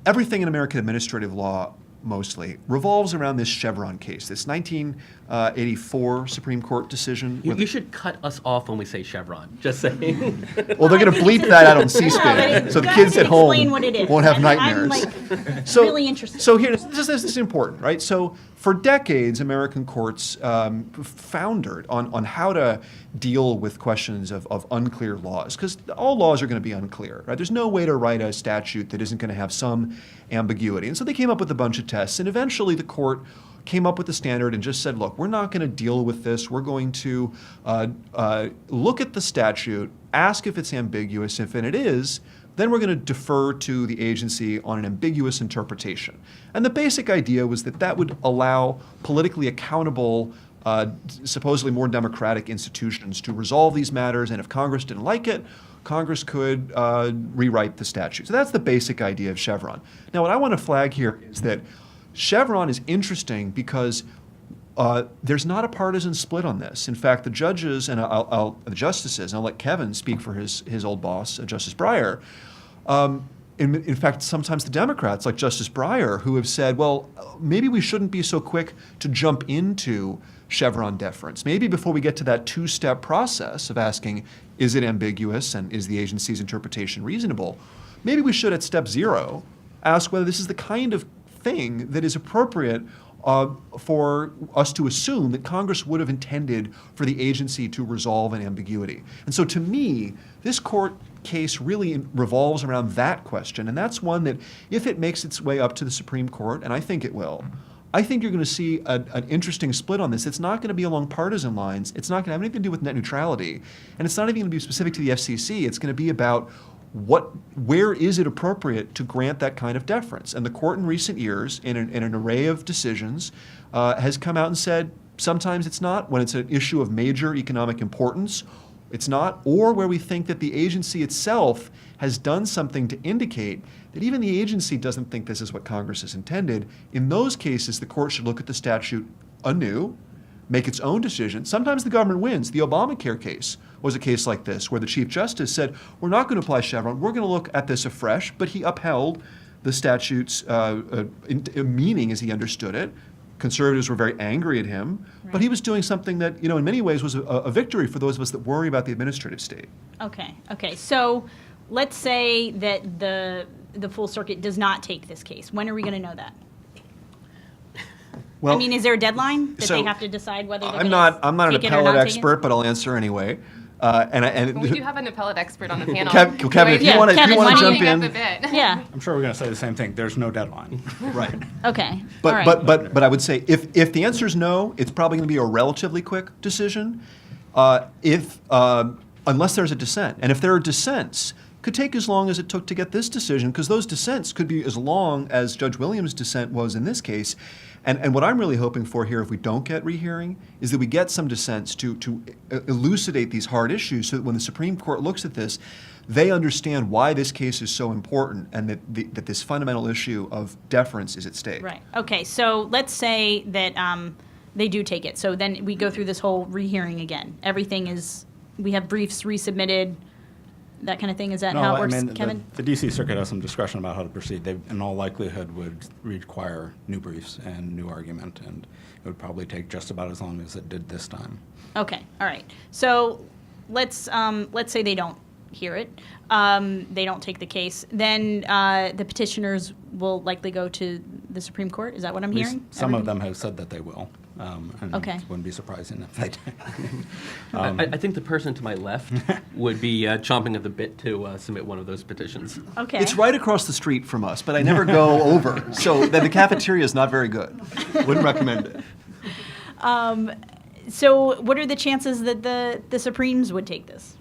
everything in American administrative law mostly revolves around this Chevron case, this 1984 Supreme Court decision. You should cut us off when we say Chevron, just saying. Well, they're going to bleep that out on C-SPAN, so the kids at home explain what it is. won't have I'm nightmares. like So, really interested. So here, this is important, right? So for decades, American courts foundered on how to deal with questions of unclear laws, because all laws are going to be unclear, right? There's no way to write a statute that isn't going to have some ambiguity. And so they came up with a bunch of tests, and eventually the court came up with the standard and just said, look, we're not going to deal with this. We're going to look at the statute, ask if it's ambiguous. If it is, then we're going to defer to the agency on an ambiguous interpretation. And the basic idea was that that would allow politically accountable, supposedly more democratic institutions to resolve these matters, and if Congress didn't like it, Congress could rewrite the statute. So that's the basic idea of Chevron. Now, what I want to flag here is that Chevron is interesting because there's not a partisan split on this. In fact, the judges and the justices, and I'll let Kevin speak for his old boss, Justice Breyer. In fact, sometimes the Democrats, like Justice Breyer, who have said, well, maybe we shouldn't be so quick to jump into Chevron deference. Maybe before we get to that two-step process of asking, is it ambiguous and is the agency's interpretation reasonable, maybe we should, at step 0, ask whether this is the kind of thing that is appropriate for us to assume that Congress would have intended for the agency to resolve an ambiguity. And so to me, this court case really revolves around that question, and that's one that, if it makes its way up to the Supreme Court, and I think it will, I think you're going to see an interesting split on this. It's not going to be along partisan lines. It's not going to have anything to do with net neutrality, and it's not even going to be specific to the FCC. It's going to be about where is it appropriate to grant that kind of deference? And the court in recent years, in an array of decisions, has come out and said sometimes it's not. When it's an issue of major economic importance, it's not. Or where we think that the agency itself has done something to indicate that even the agency doesn't think this is what Congress has intended. In those cases, the court should look at the statute anew, make its own decision. Sometimes the government wins. The Obamacare case was a case like this, where the Chief Justice said, we're not going to apply Chevron, we're going to look at this afresh, but he upheld the statute's meaning as he understood it. Conservatives were very angry at him, but he was doing something that, in many ways was a victory for those of us that worry about the administrative state. Okay. So let's say that the full circuit does not take this case. When are we going to know that? Well, I mean, is there a deadline that so they have to decide whether they're I'm not an take it or appellate not take it? expert, but I'll answer anyway. We do have an appellate expert on the panel. Kevin, if you Yeah, want to Kevin, why don't jump you Up a in. bit. Yeah. I'm sure we're going to say the same thing. There's no deadline. Right. Okay. But, All right. but I would say if the answer is no, it's probably going to be a relatively quick decision. Unless there's a dissent, and if there are dissents, could take as long as it took to get this decision, because those dissents could be as long as Judge Williams' dissent was in this case. And what I'm really hoping for here, if we don't get rehearing, is that we get some dissents to elucidate these hard issues, so that when the Supreme Court looks at this, they understand why this case is so important, and that this fundamental issue of deference is at stake. Right. Okay. So let's say that they do take it. So then we go through this whole rehearing again. We have briefs resubmitted, that kind of thing. Is that how it works, Kevin? The D.C. Circuit has some discretion about how to proceed. They, in all likelihood, would require new briefs and new argument, and it would probably take just about as long as it did this time. Okay. All right. So let's say they don't hear it. They don't take the case. Then the petitioners will likely go to the Supreme Court. Is that what I'm At least hearing? some of them have said that they will. And Okay. it wouldn't be surprising if they did. I think the person to my left would be chomping at the bit to submit one of those petitions. Okay. It's right across the street from us, but I never go over. So then the cafeteria is not very good. Wouldn't recommend it. So what are the chances that the Supremes would take this?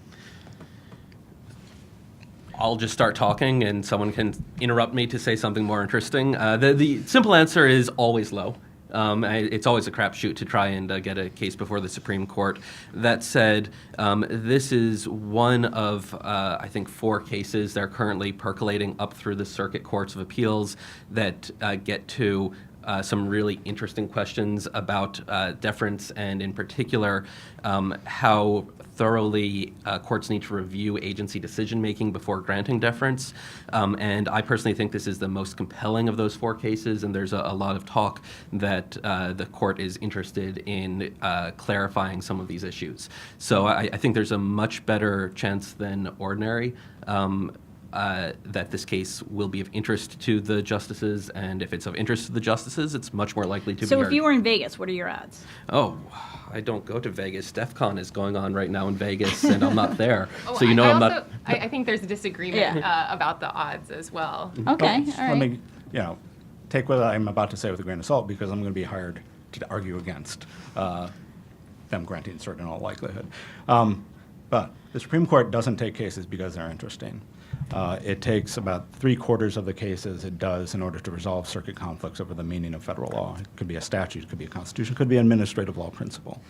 I'll just start talking and someone can interrupt me to say something more interesting. The simple answer is always low. It's always a crapshoot to try and get a case before the Supreme Court. That said, this is one of, I think, 4 cases that are currently percolating up through the Circuit Courts of Appeals that get to some really interesting questions about deference, and in particular, how thoroughly courts need to review agency decision-making before granting deference. And I personally think this is the most compelling of those 4 cases, and there's a lot of talk that the court is interested in clarifying some of these issues. So I think there's a much better chance than ordinary that this case will be of interest to the justices, and if it's of interest to the justices, it's much more likely to be So heard. if you were in Vegas, what are your odds? Oh, I don't go to Vegas. DEF CON is going on right now in Vegas, and I'm not there. Oh, So you know I I'm also, not. I think there's a disagreement Yeah. about the odds as well. Okay, But all Let right. me, take what I'm about to say with a grain of salt, because I'm going to be hired to argue against them granting cert in all likelihood. But the Supreme Court doesn't take cases because they're interesting. It takes about 3/4 of the cases it does in order to resolve circuit conflicts over the meaning of federal law. It could be a statute, it could be a constitution, it could be an administrative law principle.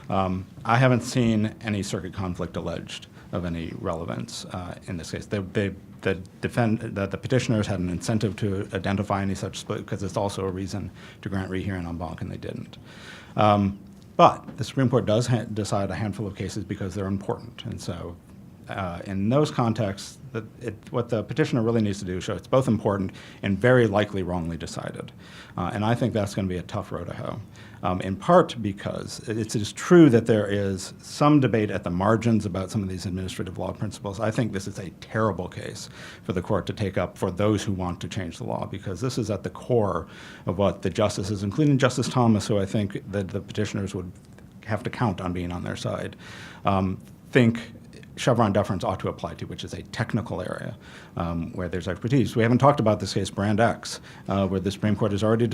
I haven't seen any circuit conflict alleged of any relevance in this case. The petitioners had an incentive to identify any such split because it's also a reason to grant rehearing en banc, and they didn't. But the Supreme Court does decide a handful of cases because they're important, and so in those contexts, what the petitioner really needs to do is show it's both important and very likely wrongly decided. And I think that's going to be a tough row to hoe, in part because it is true that there is some debate at the margins about some of these administrative law principles. I think this is a terrible case for the court to take up for those who want to change the law, because this is at the core of what the justices, including Justice Thomas, who I think that the petitioners would have to count on being on their side, think Chevron deference ought to apply to, which is a technical area where there's expertise. We haven't talked about this case, Brand X, where the Supreme Court has already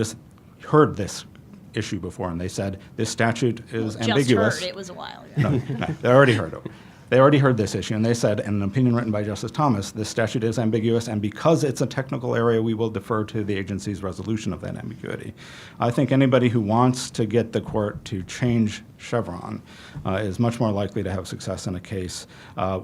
heard this issue before, and they said this statute is ambiguous. Just heard, it was a while ago. No, they already heard it. They already heard this issue, and they said, in an opinion written by Justice Thomas, this statute is ambiguous, and because it's a technical area, we will defer to the agency's resolution of that ambiguity. I think anybody who wants to get the court to change Chevron is much more likely to have success in a case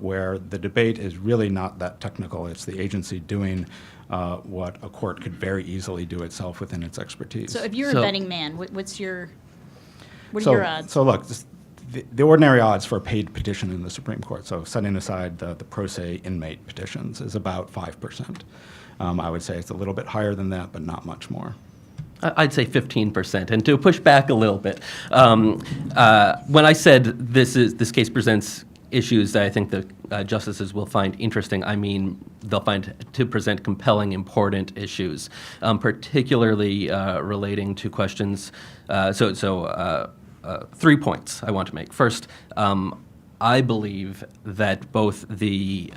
where the debate is really not that technical. It's the agency doing what a court could very easily do itself within its expertise. So if you're So- a betting man, what are your odds? So look, the ordinary odds for a paid petition in the Supreme Court, so setting aside the pro se inmate petitions, is about 5%. I would say it's a little bit higher than that, but not much more. I'd say 15%. And to push back a little bit, when I said this case presents issues that I think the justices will find interesting, I mean they'll find to present compelling, important issues, particularly relating to questions. 3 points I want to make. First, I believe that both the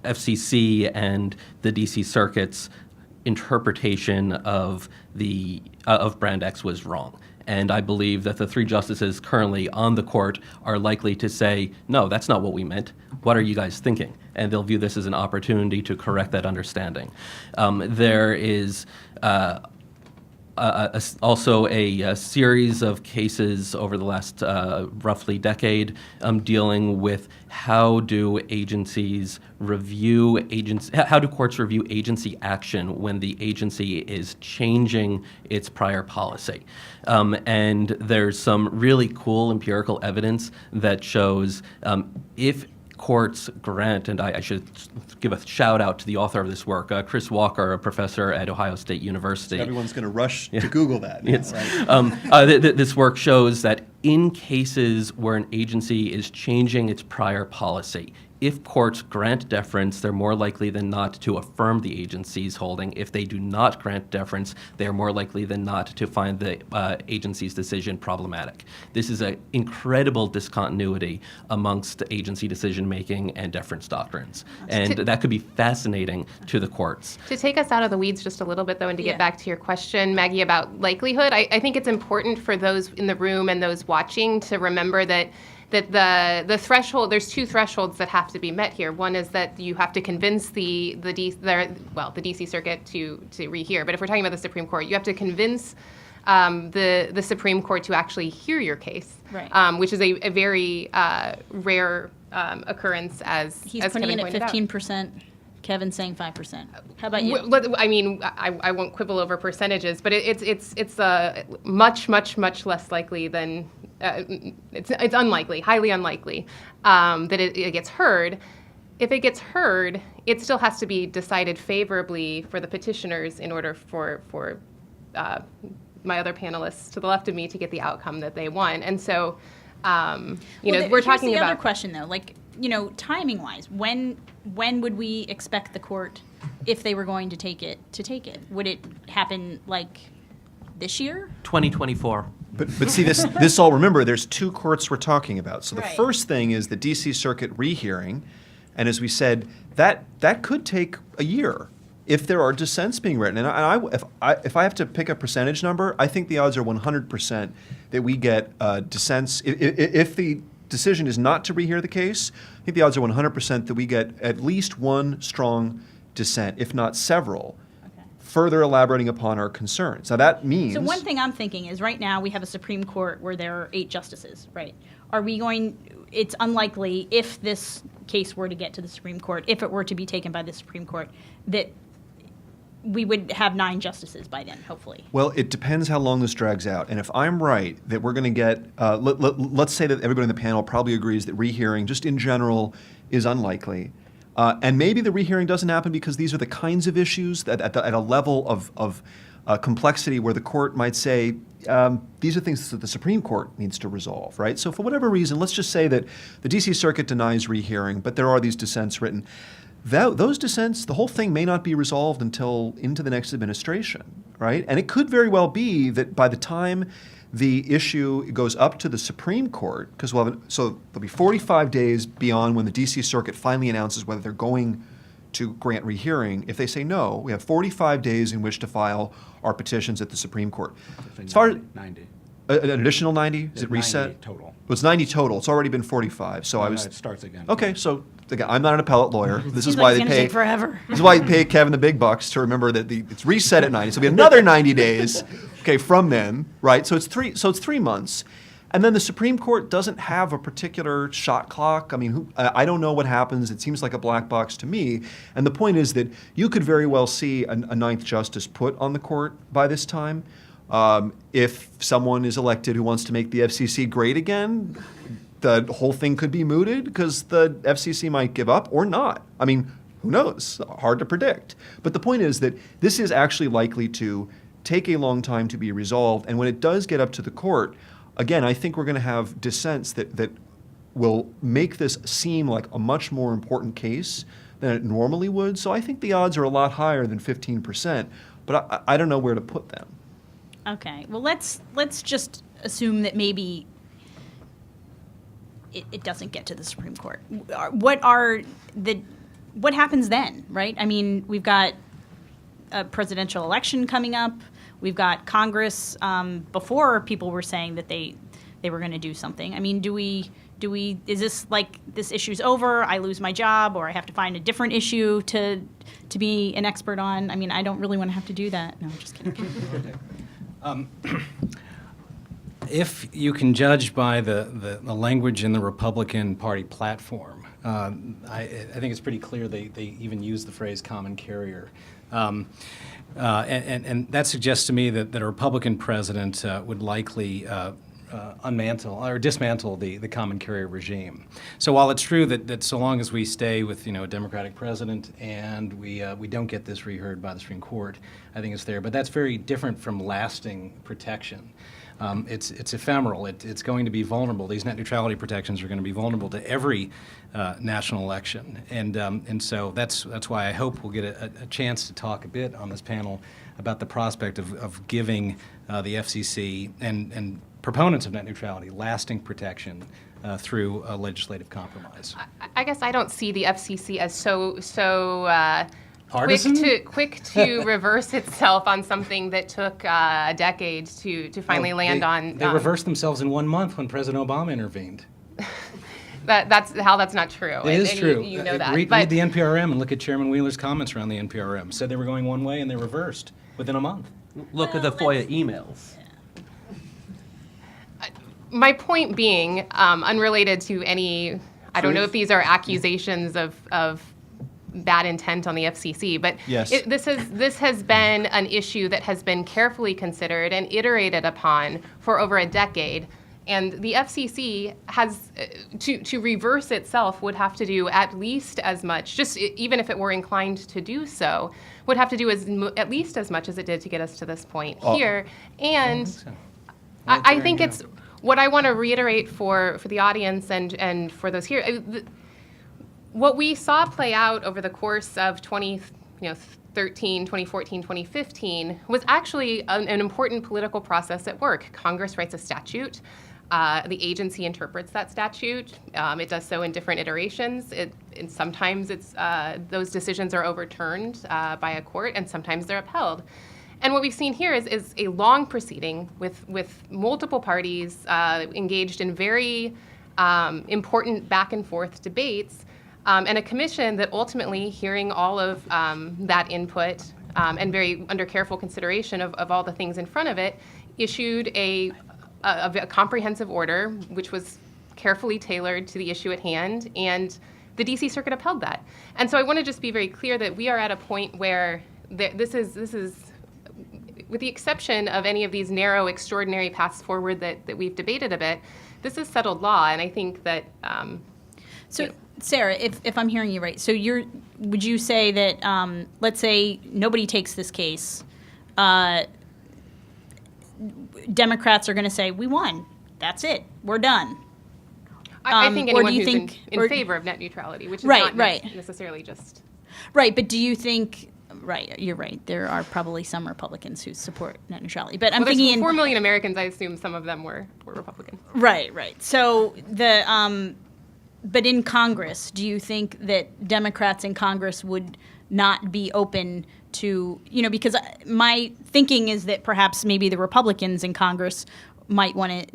FCC and the DC Circuit's interpretation of Brand X was wrong. And I believe that the 3 justices currently on the court are likely to say, no, that's not what we meant. What are you guys thinking? And they'll view this as an opportunity to correct that understanding. There is also a series of cases over the last roughly decade dealing with how do courts review agency action when the agency is changing its prior policy. And there's some really cool empirical evidence that shows if courts grant, and I should give a shout out to the author of this work, Chris Walker, a professor at Ohio State University. Everyone's going to rush to Google that now, right? This work shows that in cases where an agency is changing its prior policy, if courts grant deference, they're more likely than not to affirm the agency's holding. If they do not grant deference, they're more likely than not to find the agency's decision problematic. This is an incredible discontinuity amongst agency decision-making and deference doctrines. And that could be fascinating to the courts. To take us out of the weeds just a little bit, though, and to Yeah. get back to your question, Maggie, about likelihood, I think it's important for those in the room and those watching to remember that the threshold, there's 2 thresholds that have to be met here. One is that you have to convince the DC Circuit to rehear. But if we're talking about the Supreme Court, you have to convince the Supreme Court to actually hear your case, Right. Which is a very rare occurrence, as He's as putting Kevin in at pointed out. 15% Kevin's saying 5%. How about you? I mean, I won't quibble over percentages, but it's much less likely than it's unlikely, highly unlikely that it gets heard. If it gets heard, it still has to be decided favorably for the petitioners in order for my other panelists to the left of me to get the outcome that they want. And so, we're talking the about other question though, like, timing wise, when would we expect the court, if they were going to take it? Would it happen like this year? 2024. But see, this all, remember, there's two courts we're talking about. So the Right. first thing is the DC Circuit rehearing, and as we said, that could take a year if there are dissents being written. And if I have to pick a percentage number, I think the odds are 100% that we get dissents. If the decision is not to rehear the case, I think the odds are 100% that we get at least one strong dissent, if not several, further elaborating upon our concerns. Now that means... So one thing I'm thinking is right now we have a Supreme Court where there are 8 justices, right? It's unlikely if this case were to get to the Supreme Court, if it were to be taken by the Supreme Court, that we would have 9 justices by then, hopefully. Well, it depends how long this drags out. And if I'm right that we're going to get, let's say that everybody in the panel probably agrees that rehearing, just in general, is unlikely. And maybe the rehearing doesn't happen because these are the kinds of issues that at a level of complexity where the court might say, these are things that the Supreme Court needs to resolve, right? So for whatever reason, let's just say that the DC Circuit denies rehearing, but there are these dissents written. Those dissents, the whole thing may not be resolved until into the next administration, right? And it could very well be that by the time the issue goes up to the Supreme Court, because so there'll be 45 days beyond when the DC Circuit finally announces whether they're going to grant rehearing. If they say no, we have 45 days in which to file our petitions at the Supreme Court. As far as 90. An additional 90? Is it reset? 90 total. Well, it's 90 total. It's already been 45. So I No, was it starts again. okay. So again, I'm not an appellate lawyer. This Seems is like why it's they gonna pay take forever. This is why you pay Kevin the big bucks to remember that it's reset at 90. So we have another 90 days. Okay, from then, right? So it's 3 months. And then the Supreme Court doesn't have a particular shot clock. I mean, I don't know what happens. It seems like a black box to me. And the point is that you could very well see a ninth justice put on the court by this time. If someone is elected who wants to make the FCC great again, the whole thing could be mooted because the FCC might give up or not. I mean, who knows? Hard to predict. But the point is that this is actually likely to take a long time to be resolved. And when it does get up to the court, again, I think we're going to have dissents that will make this seem like a much more important case than it normally would. So I think the odds are a lot higher than 15%, but I don't know where to put them. Okay, well, let's just assume that maybe it doesn't get to the Supreme Court. What happens then, right? I mean, we've got a presidential election coming up. We've got Congress. Before, people were saying that they were going to do something. I mean, is this like this issue's over, I lose my job, or I have to find a different issue to be an expert on? I mean, I don't really want to have to do that. No, I'm just kidding. If you can judge by the language in the Republican Party platform, I think it's pretty clear they even use the phrase common carrier. And that suggests to me that a Republican president would likely unmantle or dismantle the common carrier regime. So while it's true that so long as we stay with a Democratic president and we don't get this reheard by the Supreme Court, I think it's there. But that's very different from lasting protection. It's ephemeral. It's going to be vulnerable. These net neutrality protections are going to be vulnerable to every national election, and so that's why I hope we'll get a chance to talk a bit on this panel about the prospect of giving the FCC and proponents of net neutrality lasting protection through a legislative compromise. I guess I don't see the FCC as so Partisan? quick to reverse itself on something that took a decade to finally land on. They reversed themselves in 1 month when President Obama intervened. That's not true. It is true. You know that. Read the NPRM and look at Chairman Wheeler's comments around the NPRM. Said they were going one way and they reversed within a month. Look at the FOIA emails. My point being, unrelated to any, I don't know if these are accusations of bad intent on the FCC, but Yes. this has been an issue that has been carefully considered and iterated upon for over a decade. And the FCC has, to reverse itself, would have to do at least as much, just even if it were inclined to do so, would have to do at least as much as it did to get us to this point here. And I think it's what I want to reiterate for the audience and for those here. What we saw play out over the course of 2013, 2014, 2015 was actually an important political process at work. Congress writes a statute. The agency interprets that statute. It does so in different iterations. And sometimes those decisions are overturned by a court, and sometimes they're upheld. And what we've seen here is a long proceeding with multiple parties engaged in very important back and forth debates, and a commission that ultimately, hearing all of that input and very under careful consideration of all the things in front of it, issued a comprehensive order, which was carefully tailored to the issue at hand, and the DC Circuit upheld that. And so I want to just be very clear that we are at a point where this is, with the exception of any of these narrow, extraordinary paths forward that we've debated a bit, this is settled law, and I think that. So, Sarah, if I'm hearing you right, so would you say that, let's say nobody takes this case, Democrats are going to say, we won. That's it. We're done. I think anyone who's in or, favor of net neutrality, which is right, not right. necessarily just. Right, but do you think, right, you're right, there are probably some Republicans who support net neutrality. But I'm thinking there's 4 million Americans, I assume some of them were Republican. Right. So but in Congress, do you think that Democrats in Congress would not be open to, because my thinking is that perhaps maybe the Republicans in Congress might want to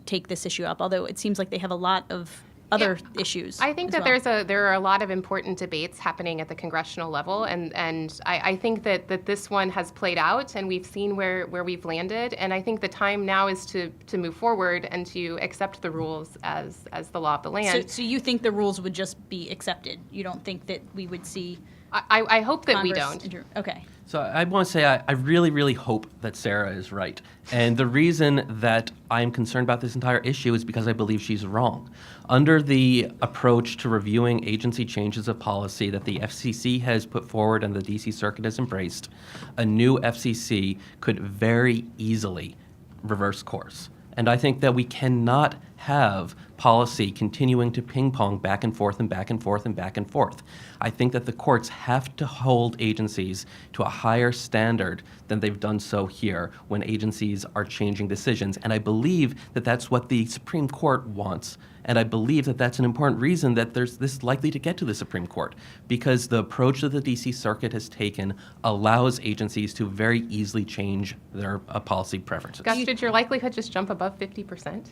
take this issue up, although it seems like they have a lot of other issues. I think that there are a lot of important debates happening at the congressional level, and I think that this one has played out, and we've seen where we've landed, and I think the time now is to move forward and to accept the rules as the law of the land. So you think the rules would just be accepted? You don't think that we would see? I hope that we Congress don't. Okay. So I want to say I really, really hope that Sarah is right. And the reason that I am concerned about this entire issue is because I believe she's wrong. Under the approach to reviewing agency changes of policy that the FCC has put forward and the DC Circuit has embraced, a new FCC could very easily reverse course. And I think that we cannot have policy continuing to ping pong back and forth and back and forth and back and forth. I think that the courts have to hold agencies to a higher standard than they've done so here when agencies are changing decisions. And I believe that that's what the Supreme Court wants. And I believe that that's an important reason that there's this likely to get to the Supreme Court, because the approach that the DC Circuit has taken allows agencies to very easily change their policy preferences. Gus, did your likelihood just jump above 50%?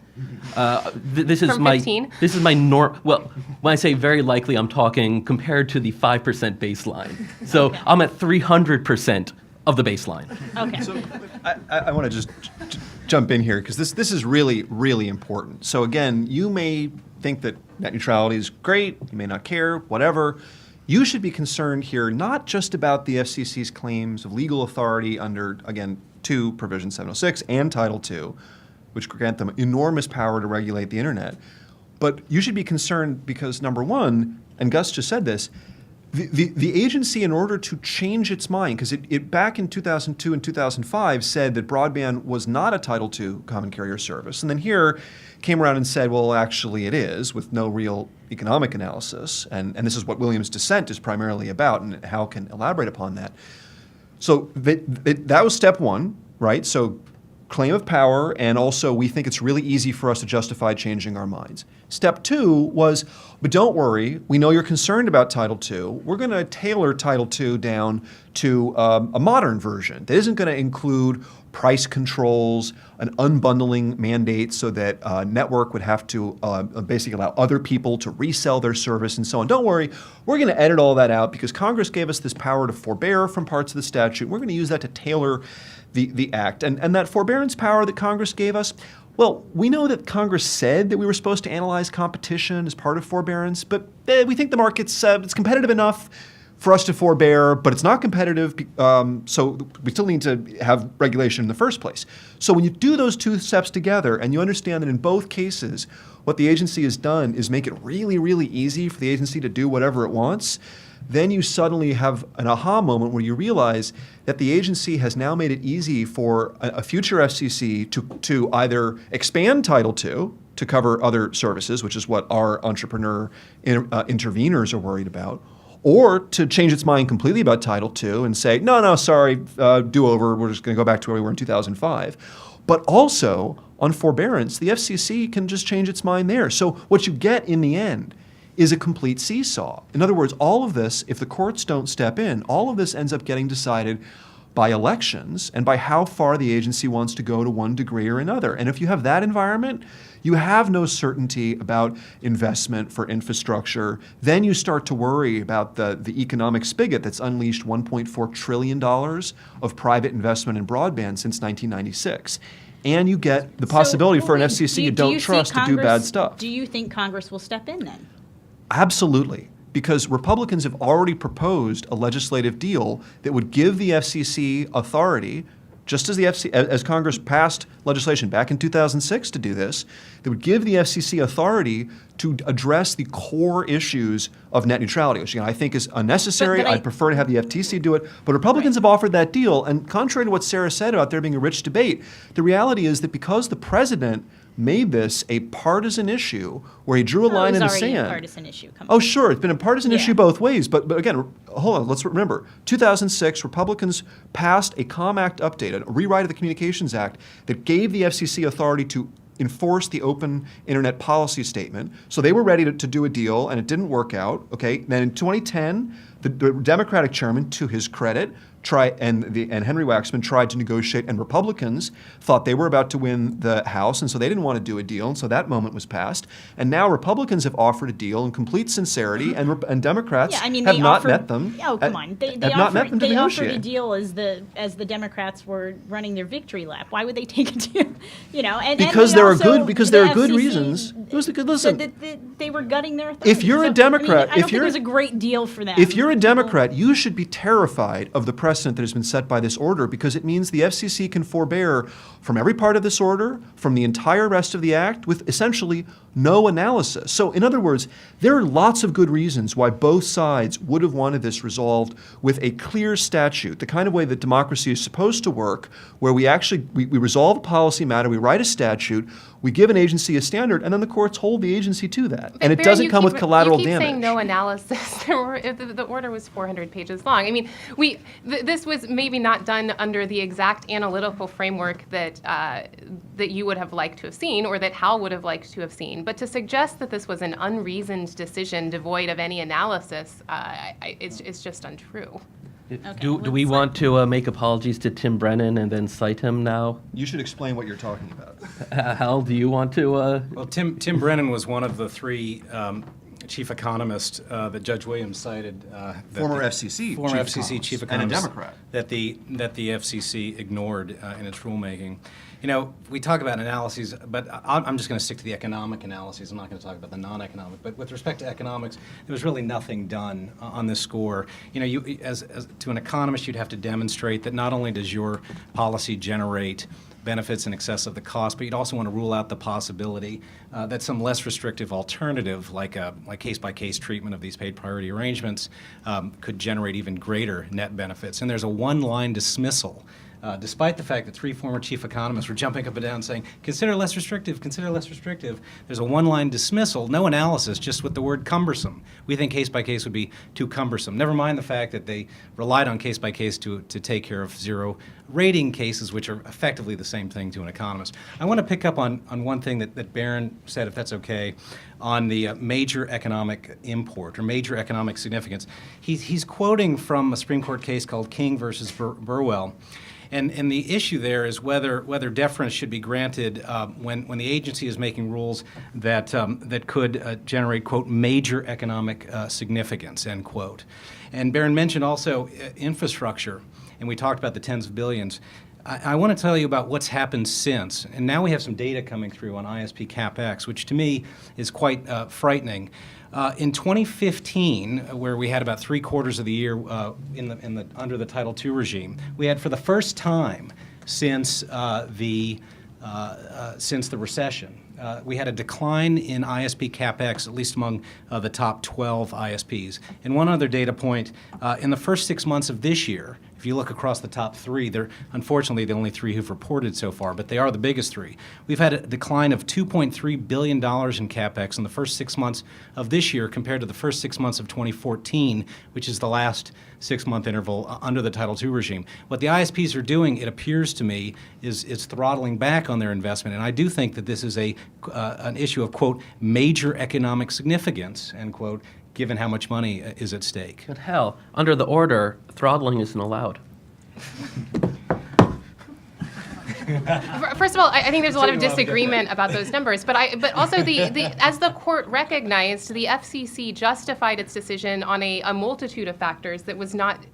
This is From my 15? This is my norm. Well, when I say very likely, I'm talking compared to the 5% baseline. So Okay. I'm at 300% of the baseline. Okay. So I want to just jump in here because this is really, really important. So again, you may think that net neutrality is great, you may not care, whatever. You should be concerned here not just about the FCC's claims of legal authority under, again, Provision 706 and Title II, which grant them enormous power to regulate the internet. But you should be concerned because, number one, and Gus just said this, the agency, in order to change its mind, because it back in 2002 and 2005 said that broadband was not a Title II common carrier service, and then here came around and said, well, actually it is, with no real economic analysis, and this is what Williams' dissent is primarily about, and Hal can elaborate upon that. So that was step one, right? So claim of power, and also we think it's really easy for us to justify changing our minds. Step two was, but don't worry, we know you're concerned about Title II. We're going to tailor Title II down to a modern version that isn't going to include price controls, an unbundling mandate so that a network would have to basically allow other people to resell their service and so on. Don't worry, we're going to edit all that out because Congress gave us this power to forbear from parts of the statute. We're going to use that to tailor the act. And that forbearance power that Congress gave us, Well, we know that Congress said that we were supposed to analyze competition as part of forbearance, but we think the market's it's competitive enough for us to forbear, but it's not competitive, so we still need to have regulation in the first place. So when you do those two steps together and you understand that in both cases, what the agency has done is make it really, really easy for the agency to do whatever it wants, then you suddenly have an aha moment where you realize that the agency has now made it easy for a future FCC to either expand Title II to cover other services, which is what our entrepreneur interveners are worried about, or to change its mind completely about Title II and say, no, sorry, do-over, we're just going to go back to where we were in 2005. But also, on forbearance, the FCC can just change its mind there. So what you get in the end is a complete seesaw. In other words, all of this, if the courts don't step in, all of this ends up getting decided by elections and by how far the agency wants to go to one degree or another. And if you have that environment, you have no certainty about investment for infrastructure. Then you start to worry about the economic spigot that's unleashed $1.4 trillion of private investment in broadband since 1996. And you get the possibility for an FCC you don't trust to do bad stuff. Do you think Congress will step in then? Absolutely, because Republicans have already proposed a legislative deal that would give the FCC authority, just as as Congress passed legislation back in 2006 to do this, that would give the FCC authority to address the core issues of net neutrality, which again, I think is unnecessary. I'd prefer to have the FTC do it. But Republicans have offered that deal, and contrary to what Sarah said about there being a rich debate, the reality is that because the president made this a partisan issue where he drew a line in the sand. It was already a partisan issue. Oh, sure. It's been a partisan issue both ways. But again, hold on. Let's remember. 2006, Republicans passed a COMM Act update, a rewrite of the Communications Act that gave the FCC authority to enforce the open internet policy statement. So they were ready to do a deal, and it didn't work out. Okay. Then in 2010, the Democratic chairman, to his credit, and Henry Waxman tried to negotiate, and Republicans thought they were about to win the House, and so they didn't want to do a deal, and so that moment was passed. And now Republicans have offered a deal in complete sincerity, and Democrats have not met them. Oh, come on! They offered a deal as the Democrats were running their victory lap. Why would they take a deal? Because there are good reasons. Listen, they were gutting their authority. If you're a Democrat, I don't think it was a great deal for them. If you're a Democrat, you should be terrified of the precedent that has been set by this order, because it means the FCC can forbear from every part of this order, from the entire rest of the act, with essentially no analysis. So in other words, there are lots of good reasons why both sides would have wanted this resolved with a clear statute, the kind of way that democracy is supposed to work, where we resolve a policy matter, we write a statute, we give an agency a standard, and then the courts hold the agency to that. But and it doesn't come with collateral damage. You keep saying no analysis. The order was 400 pages long. I mean, this was maybe not done under the exact analytical framework that you would have liked to have seen, or that Hal would have liked to have seen. But to suggest that this was an unreasoned decision devoid of any analysis, it's just untrue. Okay, Do we want to make apologies to Tim Brennan and then cite him now? You should explain what you're talking about. Hal, do you want to? Well, Tim Brennan was one of the three chief economists that Judge Williams cited. Former FCC chief economist, economist, and a Democrat. That the FCC ignored in its rulemaking. We talk about analyses, but I'm just going to stick to the economic analyses. I'm not going to talk about the non-economic. But with respect to economics, there was really nothing done on this score. As to an economist, you'd have to demonstrate that not only does your policy generate benefits in excess of the cost, but you'd also want to rule out the possibility that some less restrictive alternative, like case-by-case treatment of these paid priority arrangements, could generate even greater net benefits. And there's a one-line dismissal. Despite the fact that three former chief economists were jumping up and down saying, consider less restrictive, there's a one-line dismissal, no analysis, just with the word cumbersome. We think case-by-case would be too cumbersome. Never mind the fact that they relied on case-by-case to take care of zero rating cases, which are effectively the same thing to an economist. I want to pick up on one thing that Berin said, if that's okay, on the major economic import or major economic significance. He's quoting from a Supreme Court case called King versus Burwell. And the issue there is whether deference should be granted when the agency is making rules that could generate, quote, major economic significance, end quote. And Berin mentioned also infrastructure. and we talked about the tens of billions. I want to tell you about what's happened since. And now we have some data coming through on ISP CapEx, which to me is quite frightening. In 2015, where we had about 3/4 of the year under the Title II regime, we had for the first time since the recession, we had a decline in ISP CapEx, at least among the top 12 ISPs. And one other data point, in the first 6 months of this year, if you look across the top three, they're unfortunately the only three who've reported so far, but they are the biggest three. We've had a decline of $2.3 billion in CapEx in the first 6 months of this year compared to the first 6 months of 2014, which is the last 6-month interval under the Title II regime. What the ISPs are doing, it appears to me, is throttling back on their investment, and I do think that this is an issue of, quote, major economic significance, end quote, given how much money is at stake. But hell, under the order, throttling isn't allowed. First of all, I think there's a lot of disagreement about those numbers, but also as the court recognized, the FCC justified its decision on a multitude of factors that was not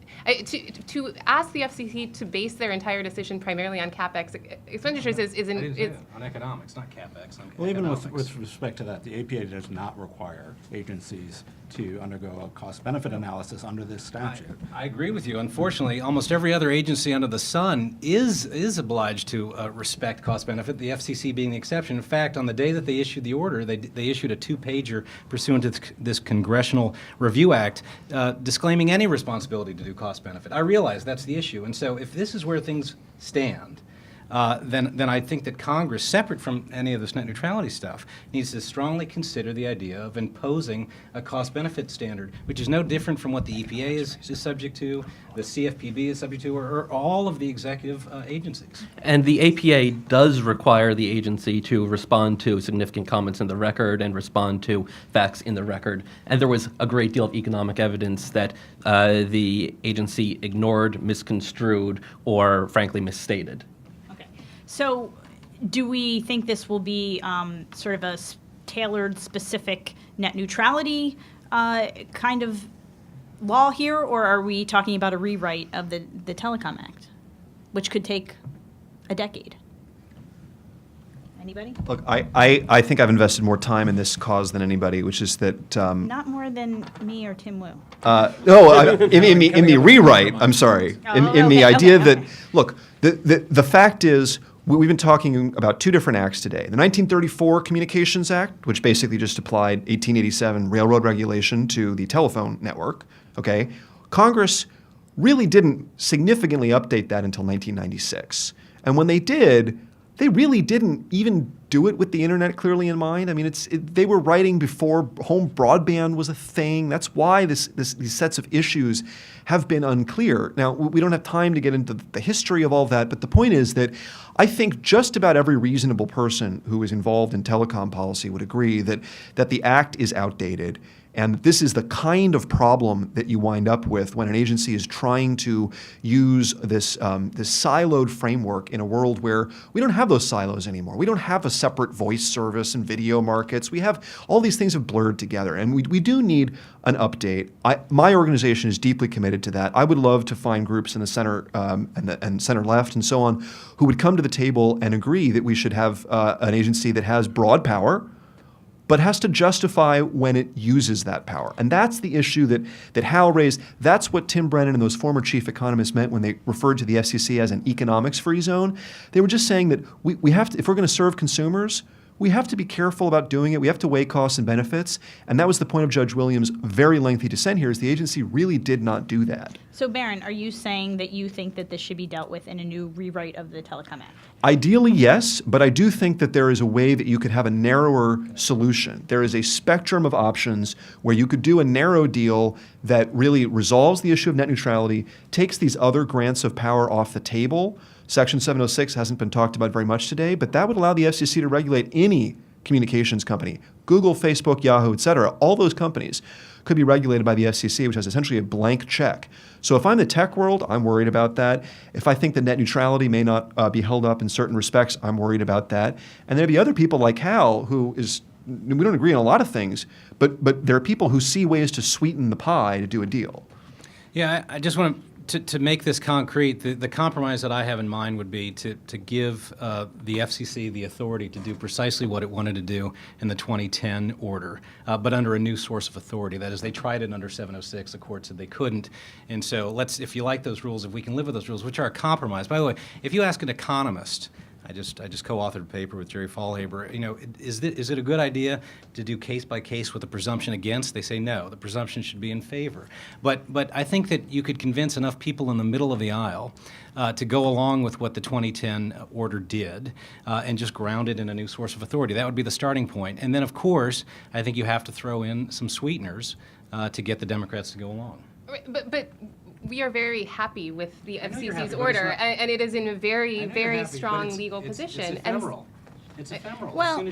to ask the FCC to base their entire decision primarily on CapEx expenditures is on economics, not CapEx. Well, even with respect to that, the APA does not require agencies to undergo a cost-benefit analysis under this statute. I agree with you. Unfortunately, almost every other agency under the sun is obliged to respect cost-benefit, the FCC being the exception. In fact, on the day that they issued the order, they issued a 2-pager pursuant to this Congressional Review Act disclaiming any responsibility to do cost-benefit. I realize that's the issue. And so if this is where things stand, then I think that Congress, separate from any of this net neutrality stuff, needs to strongly consider the idea of imposing a cost-benefit standard, which is no different from what the EPA is subject to, the CFPB is subject to, or all of the executive agencies. And the APA does require the agency to respond to significant comments in the record and respond to facts in the record. And there was a great deal of economic evidence that the agency ignored, misconstrued, or frankly misstated. So do we think this will be sort of a tailored, specific net neutrality kind of law here, or are we talking about a rewrite of the Telecom Act, which could take a decade? Anybody? Look, I think I've invested more time in this cause than anybody, which is that... Not more than me or Tim Wu. In the rewrite, I'm sorry. In the idea that, look, the fact is, we've been talking about two different acts today. The 1934 Communications Act, which basically just applied 1887 railroad regulation to the telephone network, okay? Congress really didn't significantly update that until 1996. And when they did, they really didn't even do it with the internet clearly in mind. I mean, they were writing before home broadband was a thing. That's why these sets of issues have been unclear. Now, we don't have time to get into the history of all that, but the point is that I think just about every reasonable person who is involved in telecom policy would agree that the act is outdated. And this is the kind of problem that you wind up with when an agency is trying to use this siloed framework in a world where we don't have those silos anymore. We don't have a separate voice service and video markets. We have all these things have blurred together, and we do need an update. My organization is deeply committed to that. I would love to find groups in the center and center left and so on who would come to the table and agree that we should have an agency that has broad power, but has to justify when it uses that power. And that's the issue that Hal raised. That's what Tim Brennan and those former chief economists meant when they referred to the FCC as an economics-free zone. They were just saying that we have to, if we're going to serve consumers, we have to be careful about doing it. We have to weigh costs and benefits. And that was the point of Judge Williams' very lengthy dissent here, is the agency really did not do that. So, Berin, are you saying that you think that this should be dealt with in a new rewrite of the Telecom Act? Ideally, yes, but I do think that there is a way that you could have a narrower solution. There is a spectrum of options where you could do a narrow deal that really resolves the issue of net neutrality, takes these other grants of power off the table. Section 706 hasn't been talked about very much today, but that would allow the FCC to regulate any communications company, Google, Facebook, Yahoo, et cetera. All those companies could be regulated by the FCC, which has essentially a blank check. So if I'm the tech world, I'm worried about that. If I think that net neutrality may not be held up in certain respects, I'm worried about that. And there'd be other people like Hal, who is, we don't agree on a lot of things, but there are people who see ways to sweeten the pie to do a deal. Yeah, I just want to to make this concrete, the compromise that I have in mind would be to give the FCC the authority to do precisely what it wanted to do in the 2010 order, but under a new source of authority. That is, they tried it under 706. The court said they couldn't. And so if you like those rules, if we can live with those rules, which are a compromise. By the way, if you ask an economist, I just co-authored a paper with Jerry Fallhaber. Is it a good idea to do case by case with a presumption against? They say no. The presumption should be in favor. But I think that you could convince enough people in the middle of the aisle to go along with what the 2010 order did and just ground it in a new source of authority. That would be the starting point. And then, of course, I think you have to throw in some sweeteners to get the Democrats to go along. But we are very happy with the you're happy, FCC's but order, it's not- and it is in a very, very Happy, but strong legal it's position. ephemeral. It's ephemeral. Well,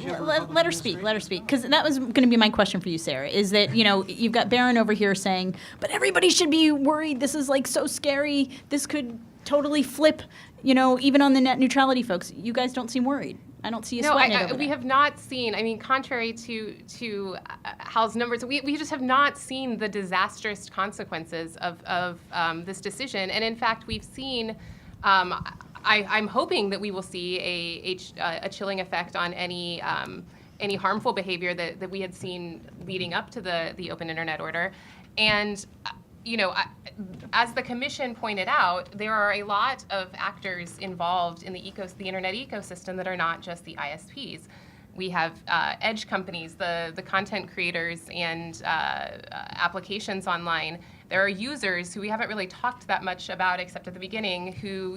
let her speak, because that was going to be my question for you, Sarah, is that, you've got Berin over here saying, but everybody should be worried, this is like so scary, this could totally flip, even on the net neutrality folks. You guys don't seem worried. I don't see you sweating it over we there. have not seen, contrary to Hal's numbers, we just have not seen the disastrous consequences of this decision. And in fact, we've seen, I'm hoping that we will see a chilling effect on any harmful behavior that we had seen leading up to the open internet order. And as the commission pointed out, there are a lot of actors involved in the internet ecosystem that are not just the ISPs. We have edge companies, the content creators and applications online. There are users who we haven't really talked that much about except at the beginning who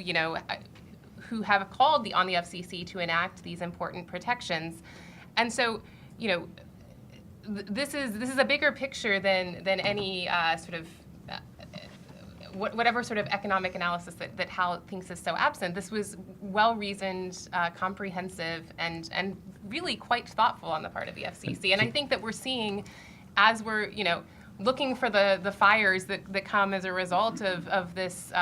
have called on the FCC to enact these important protections. And so, this is a bigger picture than any sort of whatever sort of economic analysis that Hal thinks is so absent. This was well-reasoned, comprehensive, and really quite thoughtful on the part of the FCC. And I think that we're seeing, as we're looking for the fires that come as a result of this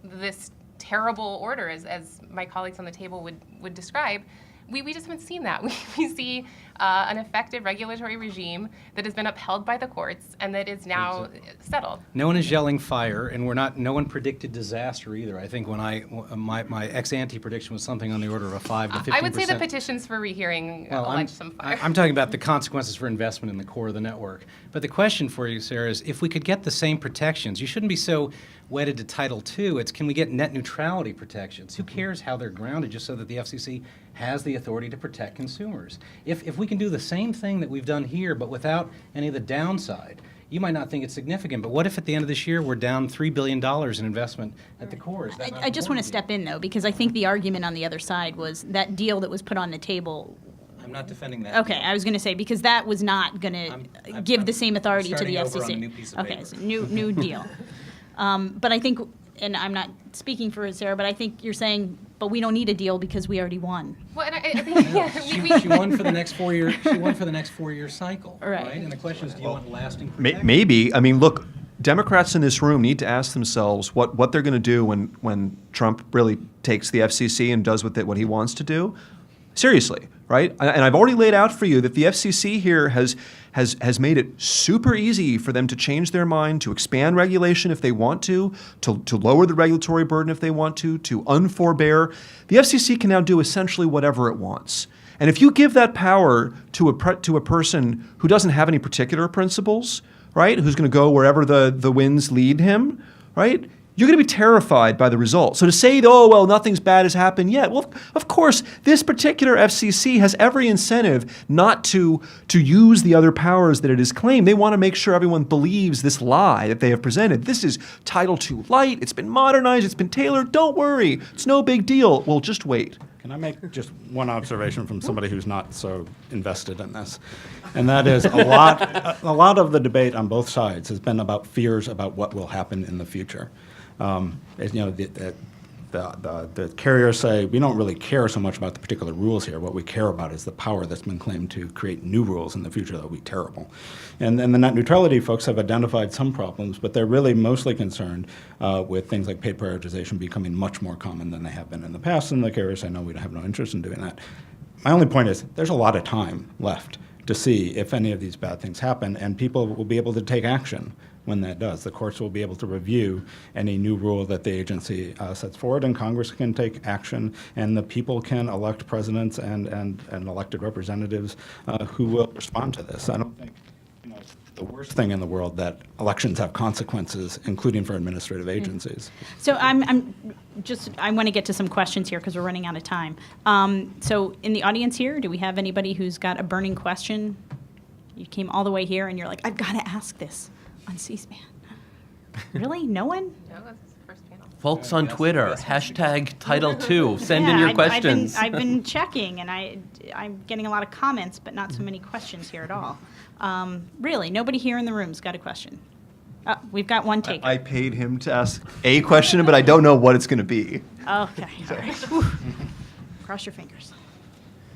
this terrible order, as my colleagues on the table would describe. We just haven't seen that. We see an effective regulatory regime that has been upheld by the courts and that is now settled. No one is yelling fire, and no one predicted disaster either. I think when my ex-ante prediction was something on the order of a 5 to 15%. I would say the petitions for rehearing allege some fire. I'm talking about the consequences for investment in the core of the network. But the question for you, Sarah, is if we could get the same protections, you shouldn't be so wedded to Title II. It's can we get net neutrality protections? Who cares how they're grounded, just so that the FCC has the authority to protect consumers? If we can do the same thing that we've done here, but without any of the downside, you might not think it's significant, but what if at the end of this year we're down $3 billion in investment at the core? Is that not I just want to important step in, though, because I think the argument on the other side was that deal that was put on the table. I'm not defending that. Okay, I was going to say, because that was not going to give the same authority to the starting over FCC. on a new piece of Okay, paper. so new deal. But I think, and I'm not speaking for Sarah, but I think you're saying, but we don't need a deal because we already won. Well, and I think She won for the next 4 year. She won for the next 4-year cycle, Right. And the question is, do you want lasting protection? Maybe. I mean, look, Democrats in this room need to ask themselves what they're going to do when Trump really takes the FCC and does with it what he wants to do. Seriously, right? And I've already laid out for you that the FCC here has made it super easy for them to change their mind, to expand regulation if they want to lower the regulatory burden if they want to unforbear. The FCC can now do essentially whatever it wants. And if you give that power to a person who doesn't have any particular principles, right, who's going to go wherever the winds lead him, right, you're going to be terrified by the result. So to say, oh, well, nothing's bad has happened yet, well, of course, this particular FCC has every incentive not to use the other powers that it has claimed. They want to make sure everyone believes this lie that they have presented. This is Title II light. It's been modernized. It's been tailored. Don't worry. It's no big deal. Well, just wait. Can I make just one observation from somebody who's not so invested in this? And that is a lot of the debate on both sides has been about fears about what will happen in the future. The carriers say, we don't really care so much about the particular rules here. What we care about is the power that's been claimed to create new rules in the future that will be terrible. And the net neutrality folks have identified some problems, but they're really mostly concerned with things like paid prioritization becoming much more common than they have been in the past. And the carriers say, no, we have no interest in doing that. My only point is there's a lot of time left to see if any of these bad things happen, and people will be able to take action when that does. The courts will be able to review any new rule that the agency sets forward, and Congress can take action, and the people can elect presidents and elected representatives who will respond to this. I don't think it's the worst thing in the world that elections have consequences, including for administrative agencies. So I want to get to some questions here because we're running out of time. So in the audience here, do we have anybody who's got a burning question? You came all the way here and you're like, I've got to ask this on C-SPAN. Really? No one? No, that's the first panel. Folks on Twitter, hashtag Title II, send in your questions. I've been checking, and I'm getting a lot of comments, but not so many questions here at all. Really, nobody here in the room's got a question. We've got one taker. I paid him to ask a question, but I don't know what it's going to be. Okay, all right. Whew. Cross your fingers.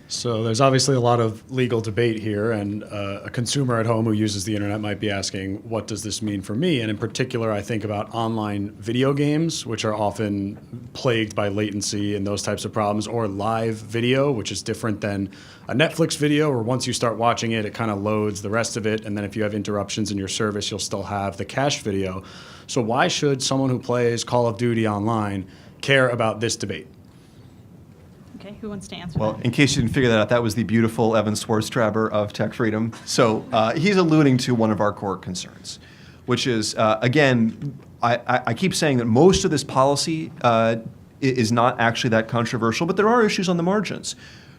So there's obviously a lot of legal debate here, and a consumer at home who uses the internet might be asking, what does this mean for me? And in particular, I think about online video games, which are often plagued by latency and those types of problems, or live video, which is different than a Netflix video, where once you start watching it, it kind of loads the rest of it, and then if you have interruptions in your service, you'll still have the cache video. So why should someone who plays Call of Duty online care about this debate? Okay, who wants to answer Well, that? in case you didn't figure that out, that was the beautiful Evan Swartztraber of TechFreedom. So he's alluding to one of our core concerns, which is, again, I keep saying that most of this policy is not actually that controversial, but there are issues on the margins,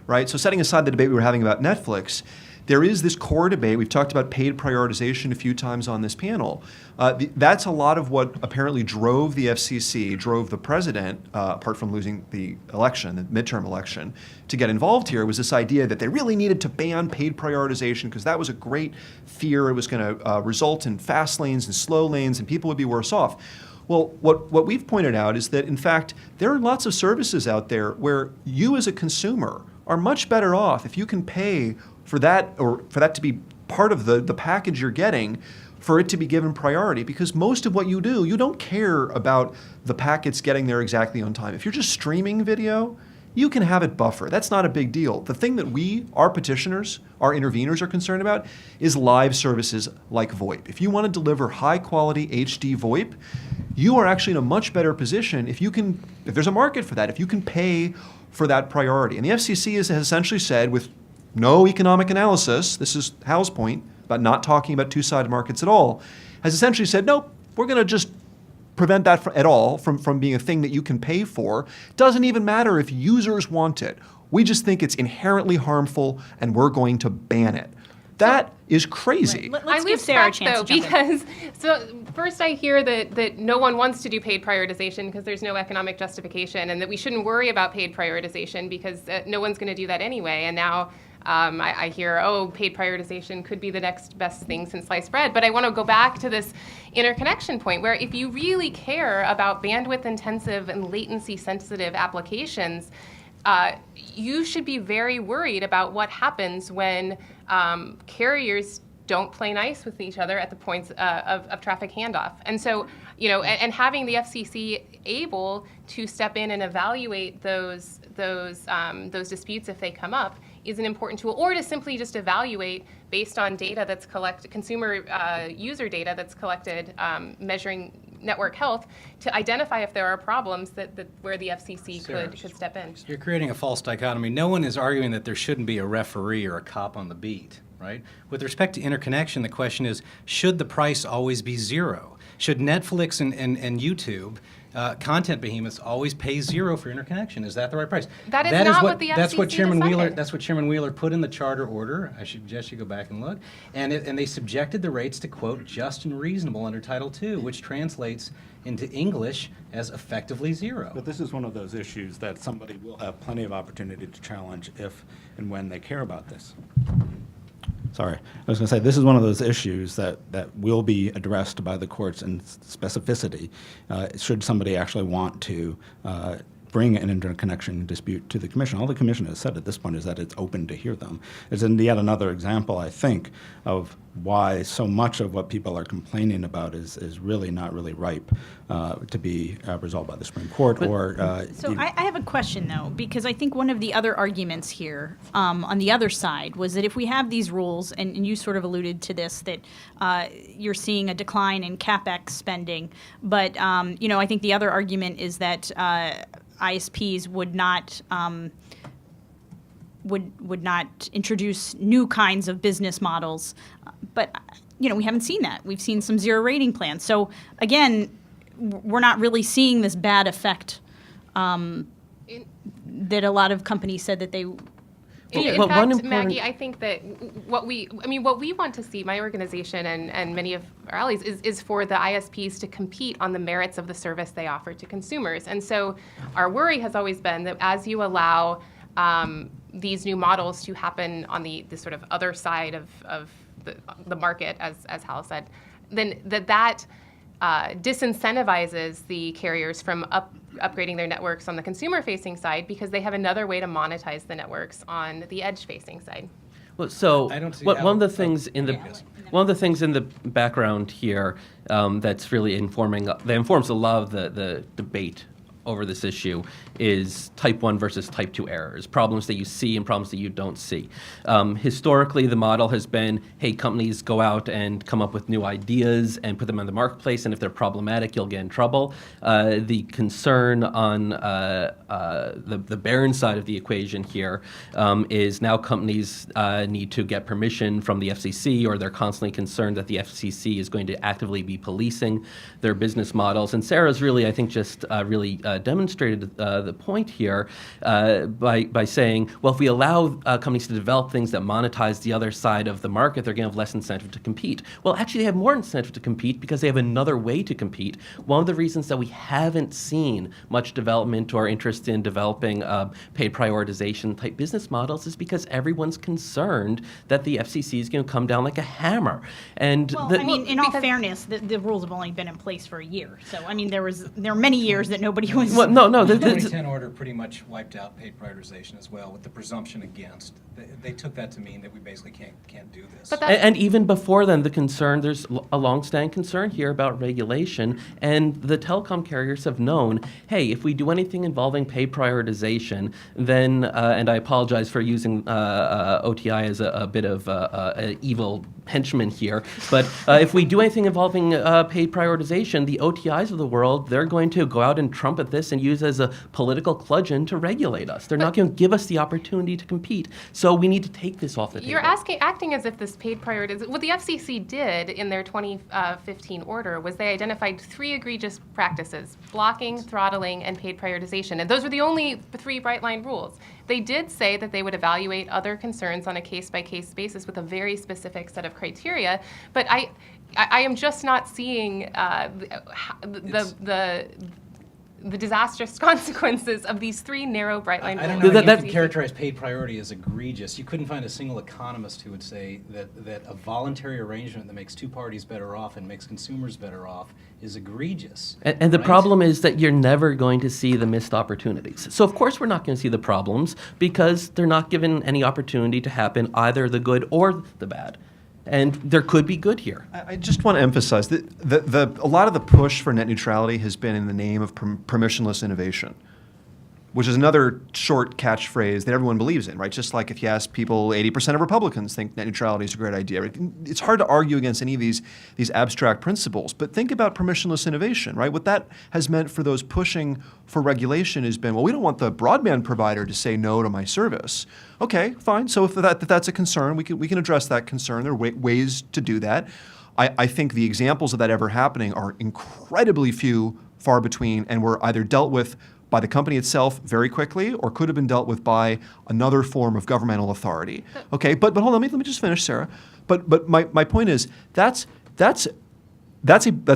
right? So setting aside the debate we were having about Netflix, there is this core debate. We've talked about paid prioritization a few times on this panel. That's a lot of what apparently drove the FCC, drove the president, apart from losing the election, the midterm election, to get involved here, was this idea that they really needed to ban paid prioritization because that was a great fear. It was going to result in fast lanes and slow lanes, and people would be worse off. Well, what we've pointed out is that, in fact, there are lots of services out there where you as a consumer are much better off if you can pay for that, or for that to be part of the package you're getting, for it to be given priority, because most of what you do, you don't care about the packets getting there exactly on time. If you're just streaming video, you can have it buffer. That's not a big deal. The thing that our petitioners, our interveners are concerned about is live services like VoIP. If you want to deliver high quality HD VoIP, you are actually in a much better position if there's a market for that, if you can pay for that priority. And the FCC has essentially said, with no economic analysis, this is Hal's point about not talking about two-sided markets at all, has essentially said, nope, we're going to just prevent that at all from being a thing that you can pay for. Doesn't even matter if users want it. We just think it's inherently harmful, and we're going to ban it. That is crazy. Let's I give lose Sarah a track, chance though, to jump in. because first I hear that no one wants to do paid prioritization because there's no economic justification, and that we shouldn't worry about paid prioritization because no one's going to do that anyway. And now I hear, paid prioritization could be the next best thing since sliced bread. But I want to go back to this interconnection point, where if you really care about bandwidth intensive and latency sensitive applications, you should be very worried about what happens when carriers don't play nice with each other at the points of traffic handoff. And so, and having the FCC able to step in and evaluate those disputes if they come up is an important tool, or to simply just evaluate based on data that's collected, consumer user data that's collected, measuring network health, to identify if there are problems that where the FCC could step in. You're creating a false dichotomy. No one is arguing that there shouldn't be a referee or a cop on the beat, right? With respect to interconnection, the question is, should the price always be zero? Should Netflix and YouTube, content behemoths, always pay zero for interconnection? Is that the right price? That is not what the That's what FCC Chairman Wheeler. decided. That's what Chairman Wheeler put in the charter order. I suggest you go back and look. And they subjected the rates to, quote, just and reasonable under Title II, which translates into English as effectively zero. But this is one of those issues that somebody will have plenty of opportunity to challenge if and when they care about this. Sorry, I was going to say, this is one of those issues that will be addressed by the courts in specificity, should somebody actually want to bring an interconnection dispute to the commission. All the commission has said at this point is that it's open to hear them. It's yet another example, I think, of why so much of what people are complaining about is really not really ripe to be resolved by the Supreme Court. So I have a question, though, because I think one of the other arguments here on the other side was that if we have these rules, and you sort of alluded to this, that you're seeing a decline in CapEx spending, but I think the other argument is that ISPs would not introduce new kinds of business models, but we haven't seen that. We've seen some zero rating plans. So again, we're not really seeing this bad effect that a lot of companies said that they. In fact, Maggie, I think that what we want to see, my organization and many of our allies, is for the ISPs to compete on the merits of the service they offer to consumers. And so our worry has always been that as you allow these new models to happen on the sort of other side of the market, as Hal said, then that disincentivizes the carriers from upgrading their networks on the consumer-facing side because they have another way to monetize the networks on the edge-facing side. Well, so I don't see one how- of the things in the background here that's really that informs a lot of the debate over this issue is type 1 versus type 2 errors, problems that you see and problems that you don't see. Historically, the model has been, hey, companies go out and come up with new ideas and put them on the marketplace, and if they're problematic, you'll get in trouble. The concern on the Berin side of the equation here is now companies need to get permission from the FCC, or they're constantly concerned that the FCC is going to actively be policing their business models. And Sarah's really, I think, just really demonstrated the point here by saying, well, if we allow companies to develop things that monetize the other side of the market, they're going to have less incentive to compete. Well, actually, they have more incentive to compete because they have another way to compete. One of the reasons that we haven't seen much development or interest in developing paid prioritization type business models is because everyone's concerned that the FCC is going to come down like a hammer. And in all fairness, the rules have only been in place for a year. So, there are many years that nobody was. Well, no. The 2010 order pretty much wiped out paid prioritization as well, with the presumption against. They took that to mean that we basically can't do this. And even before then, there's a long-standing concern here about regulation, and the telecom carriers have known, hey, if we do anything involving paid prioritization, then, and I apologize for using OTI as a bit of an evil henchman here, but if we do anything involving paid prioritization, the OTIs of the world, they're going to go out and trumpet this and use as a political bludgeon to regulate us. They're not going to give us the opportunity to compete. So we need to take this off the table. You're acting as if this paid prioritization, what the FCC did in their 2015 order was they identified 3 egregious practices: blocking, throttling, and paid prioritization. And those were the only 3 bright line rules. They did say that they would evaluate other concerns on a case-by-case basis with a very specific set of criteria, but I am just not seeing the disastrous consequences of these 3 narrow bright line rules. I don't know how you could characterize paid priority as egregious. You couldn't find a single economist who would say that a voluntary arrangement that makes 2 parties better off and makes consumers better off is egregious. And the problem is that you're never going to see the missed opportunities. So of course we're not going to see the problems because they're not given any opportunity to happen, either the good or the bad. And there could be good here. I just want to emphasize that a lot of the push for net neutrality has been in the name of permissionless innovation, which is another short catchphrase that everyone believes in, right? Just like if you ask people, 80% of Republicans think net neutrality is a great idea. It's hard to argue against any of these abstract principles, but think about permissionless innovation, right? What that has meant for those pushing for regulation has been, well, we don't want the broadband provider to say no to my service. Okay, fine. So if that's a concern, we can address that concern. There are ways to do that. I think the examples of that ever happening are incredibly few, far between, and were either dealt with by the company itself very quickly, or could have been dealt with by another form of governmental authority. Okay, but hold on, let me just finish, Sarah. But my point is that's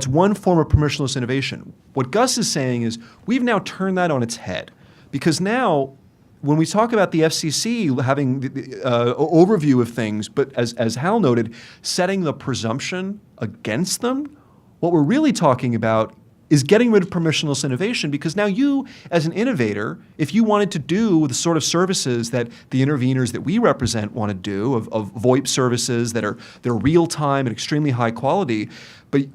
one form of permissionless innovation. What Gus is saying is we've now turned that on its head, because now when we talk about the FCC having the overview of things, but as Hal noted, setting the presumption against them, what we're really talking about is getting rid of permissionless innovation, because now you, as an innovator, if you wanted to do the sort of services that the interveners that we represent want to do, of VoIP services they're real-time and extremely high quality,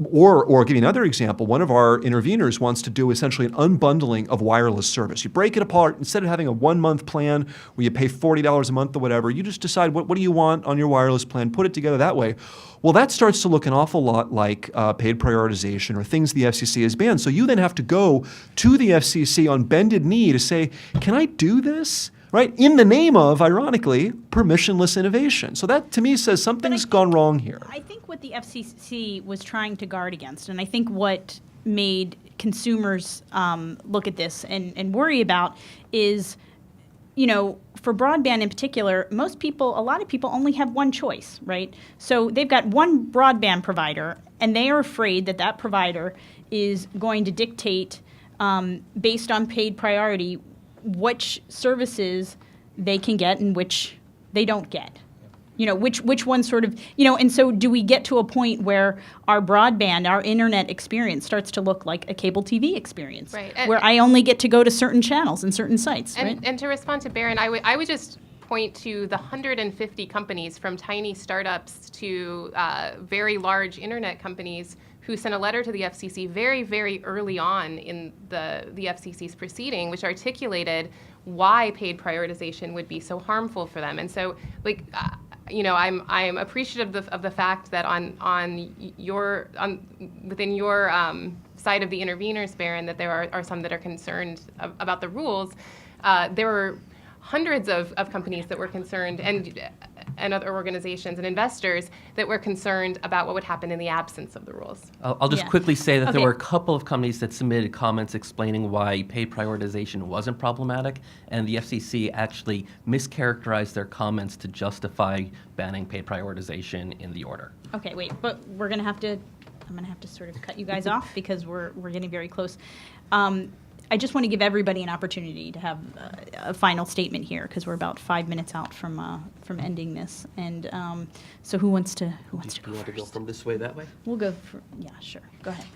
or I'll give you another example, one of our interveners wants to do essentially an unbundling of wireless service. You break it apart, instead of having a 1-month plan where you pay $40 a month or whatever, you just decide what do you want on your wireless plan, put it together that way. Well, that starts to look an awful lot like paid prioritization or things the FCC has banned. So you then have to go to the FCC on bended knee to say, can I do this? Right? In the name of, ironically, permissionless innovation. So that, to me, says something's gone wrong here. I think what the FCC was trying to guard against, and I think what made consumers look at this and worry about is, for broadband in particular, a lot of people only have one choice, right? So they've got one broadband provider, and they are afraid that that provider is going to dictate, based on paid priority, which services they can get and which they don't get. Which one sort of, and so do we get to a point where our broadband, our internet experience starts to look like a cable TV experience, right, where I only get to go to certain channels and certain sites, right? And to respond to Berin, I would just point to the 150 companies, from tiny startups to very large internet companies, who sent a letter to the FCC very, very early on in the FCC's proceeding, which articulated why paid prioritization would be so harmful for them. And so, I'm appreciative of the fact that within your side of the interveners, Berin, that there are some that are concerned about the rules. There were hundreds of companies that were concerned, and other organizations and investors that were concerned about what would happen in the absence of the rules. I'll just quickly say that there Okay. were a couple of companies that submitted comments explaining why paid prioritization wasn't problematic, and the FCC actually mischaracterized their comments to justify banning paid prioritization in the order. Okay, wait, but I'm going to have to sort of cut you guys off because we're getting very close. I just want to give everybody an opportunity to have a final statement here, because we're about 5 minutes out from ending this. And so who wants to Do go you want to go first? from this way, that way? We'll go sure. Go ahead.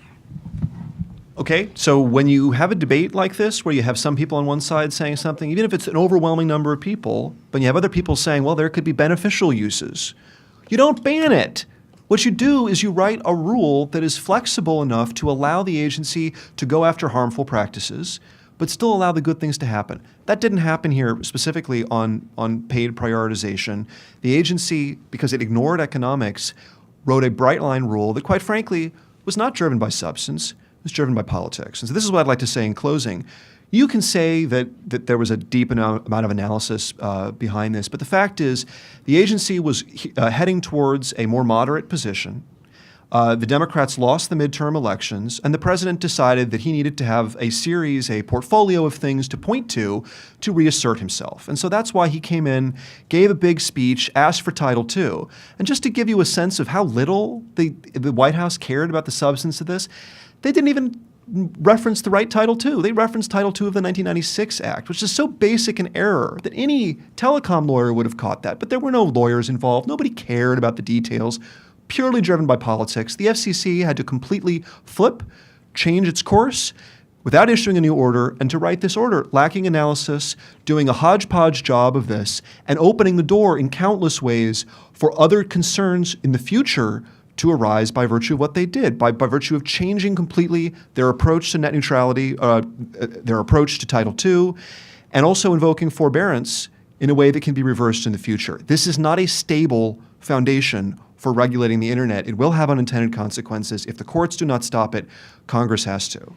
Okay, so when you have a debate like this, where you have some people on one side saying something, even if it's an overwhelming number of people, but you have other people saying, well, there could be beneficial uses, you don't ban it. What you do is you write a rule that is flexible enough to allow the agency to go after harmful practices, but still allow the good things to happen. That didn't happen here specifically on paid prioritization. The agency, because it ignored economics, wrote a bright line rule that, quite frankly, was not driven by substance, it was driven by politics. And so this is what I'd like to say in closing. You can say that there was a deep amount of analysis behind this, but the fact is the agency was heading towards a more moderate position. The Democrats lost the midterm elections, and the president decided that he needed to have a portfolio of things to point to reassert himself. And so that's why he came in, gave a big speech, asked for Title II. And just to give you a sense of how little the White House cared about the substance of this, they didn't even referenced the right Title II. They referenced Title II of the 1996 Act, which is so basic an error that any telecom lawyer would have caught that. But there were no lawyers involved. Nobody cared about the details, purely driven by politics. The FCC had to completely change its course without issuing a new order, and to write this order lacking analysis, doing a hodgepodge job of this, and opening the door in countless ways for other concerns in the future to arise by virtue of what they did, by virtue of changing completely their approach to net neutrality, their approach to Title II, and also invoking forbearance in a way that can be reversed in the future. This is not a stable foundation for regulating the internet. It will have unintended consequences. If the courts do not stop it, Congress has to.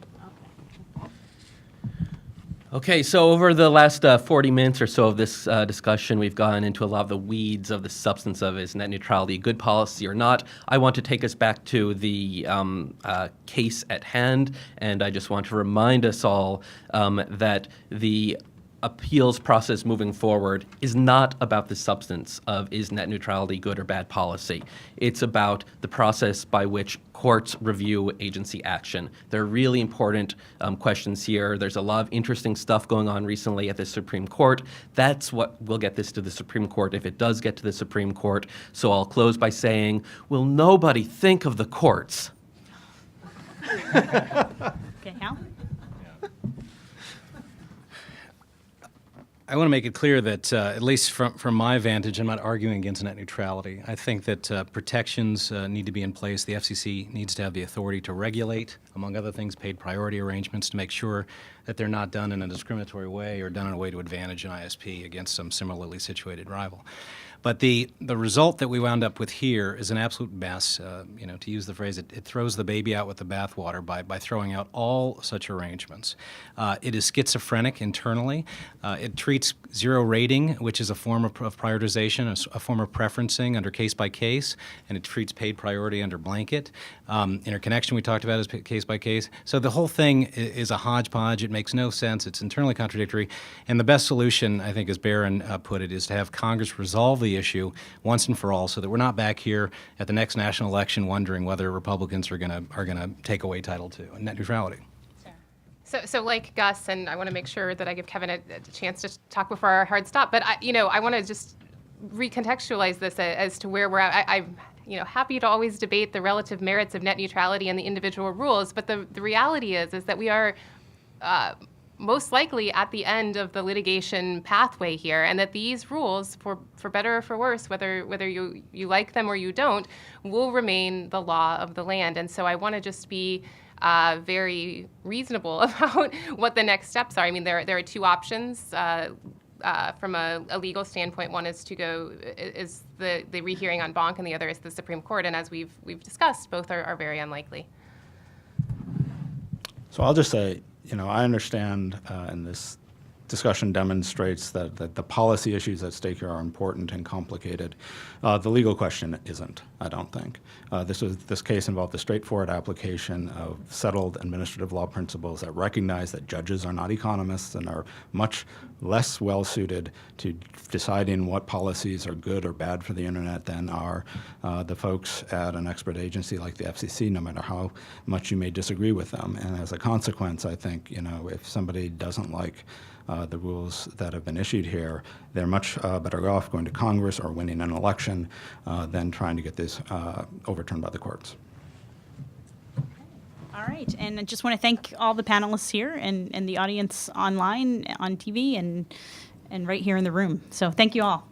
Okay, so over the last 40 minutes or so of this discussion, we've gone into a lot of the weeds of the substance of is net neutrality a good policy or not. I want to take us back to the case at hand, and I just want to remind us all that the appeals process moving forward is not about the substance of is net neutrality good or bad policy. It's about the process by which courts review agency action. There are really important questions here. There's a lot of interesting stuff going on recently at the Supreme Court. That's what will get this to the Supreme Court if it does get to the Supreme Court. So I'll close by saying, will nobody think of the courts? Okay, Hal? I want to make it clear that, at least from my vantage, I'm not arguing against net neutrality. I think that protections need to be in place. The FCC needs to have the authority to regulate, among other things, paid priority arrangements to make sure that they're not done in a discriminatory way or done in a way to advantage an ISP against some similarly situated rival. But the result that we wound up with here is an absolute mess. To use the phrase, it throws the baby out with the bathwater by throwing out all such arrangements. It is schizophrenic internally. It treats zero rating, which is a form of prioritization, a form of preferencing under case by case, and it treats paid priority under blanket. Interconnection we talked about is case by case. So the whole thing is a hodgepodge. It makes no sense. It's internally contradictory. And the best solution, I think, as Berin put it, is to have Congress resolve the issue once and for all, so that we're not back here at the next national election wondering whether Republicans are going to take away Title II and net neutrality. So like Gus, and I want to make sure that I give Kevin a chance to talk before our hard stop, but I want to just recontextualize this as to where we're at. I'm happy to always debate the relative merits of net neutrality and the individual rules, but the reality is that we are most likely at the end of the litigation pathway here, and that these rules, for better or for worse, whether you like them or you don't, will remain the law of the land. And so I want to just be very reasonable about what the next steps are. I mean, there are two options from a legal standpoint. One is the rehearing en banc, and the other is the Supreme Court. And as we've discussed, both are very unlikely. So I'll just say, I understand, and this discussion demonstrates that the policy issues at stake here are important and complicated. The legal question isn't, I don't think. This case involved a straightforward application of settled administrative law principles that recognize that judges are not economists and are much less well-suited to deciding what policies are good or bad for the internet than are the folks at an expert agency like the FCC, no matter how much you may disagree with them. And as a consequence, I think, if somebody doesn't like the rules that have been issued here, they're much better off going to Congress or winning an election than trying to get this overturned by the courts. All right, and I just want to thank all the panelists here and the audience online, on TV, and right here in the room. So thank you all.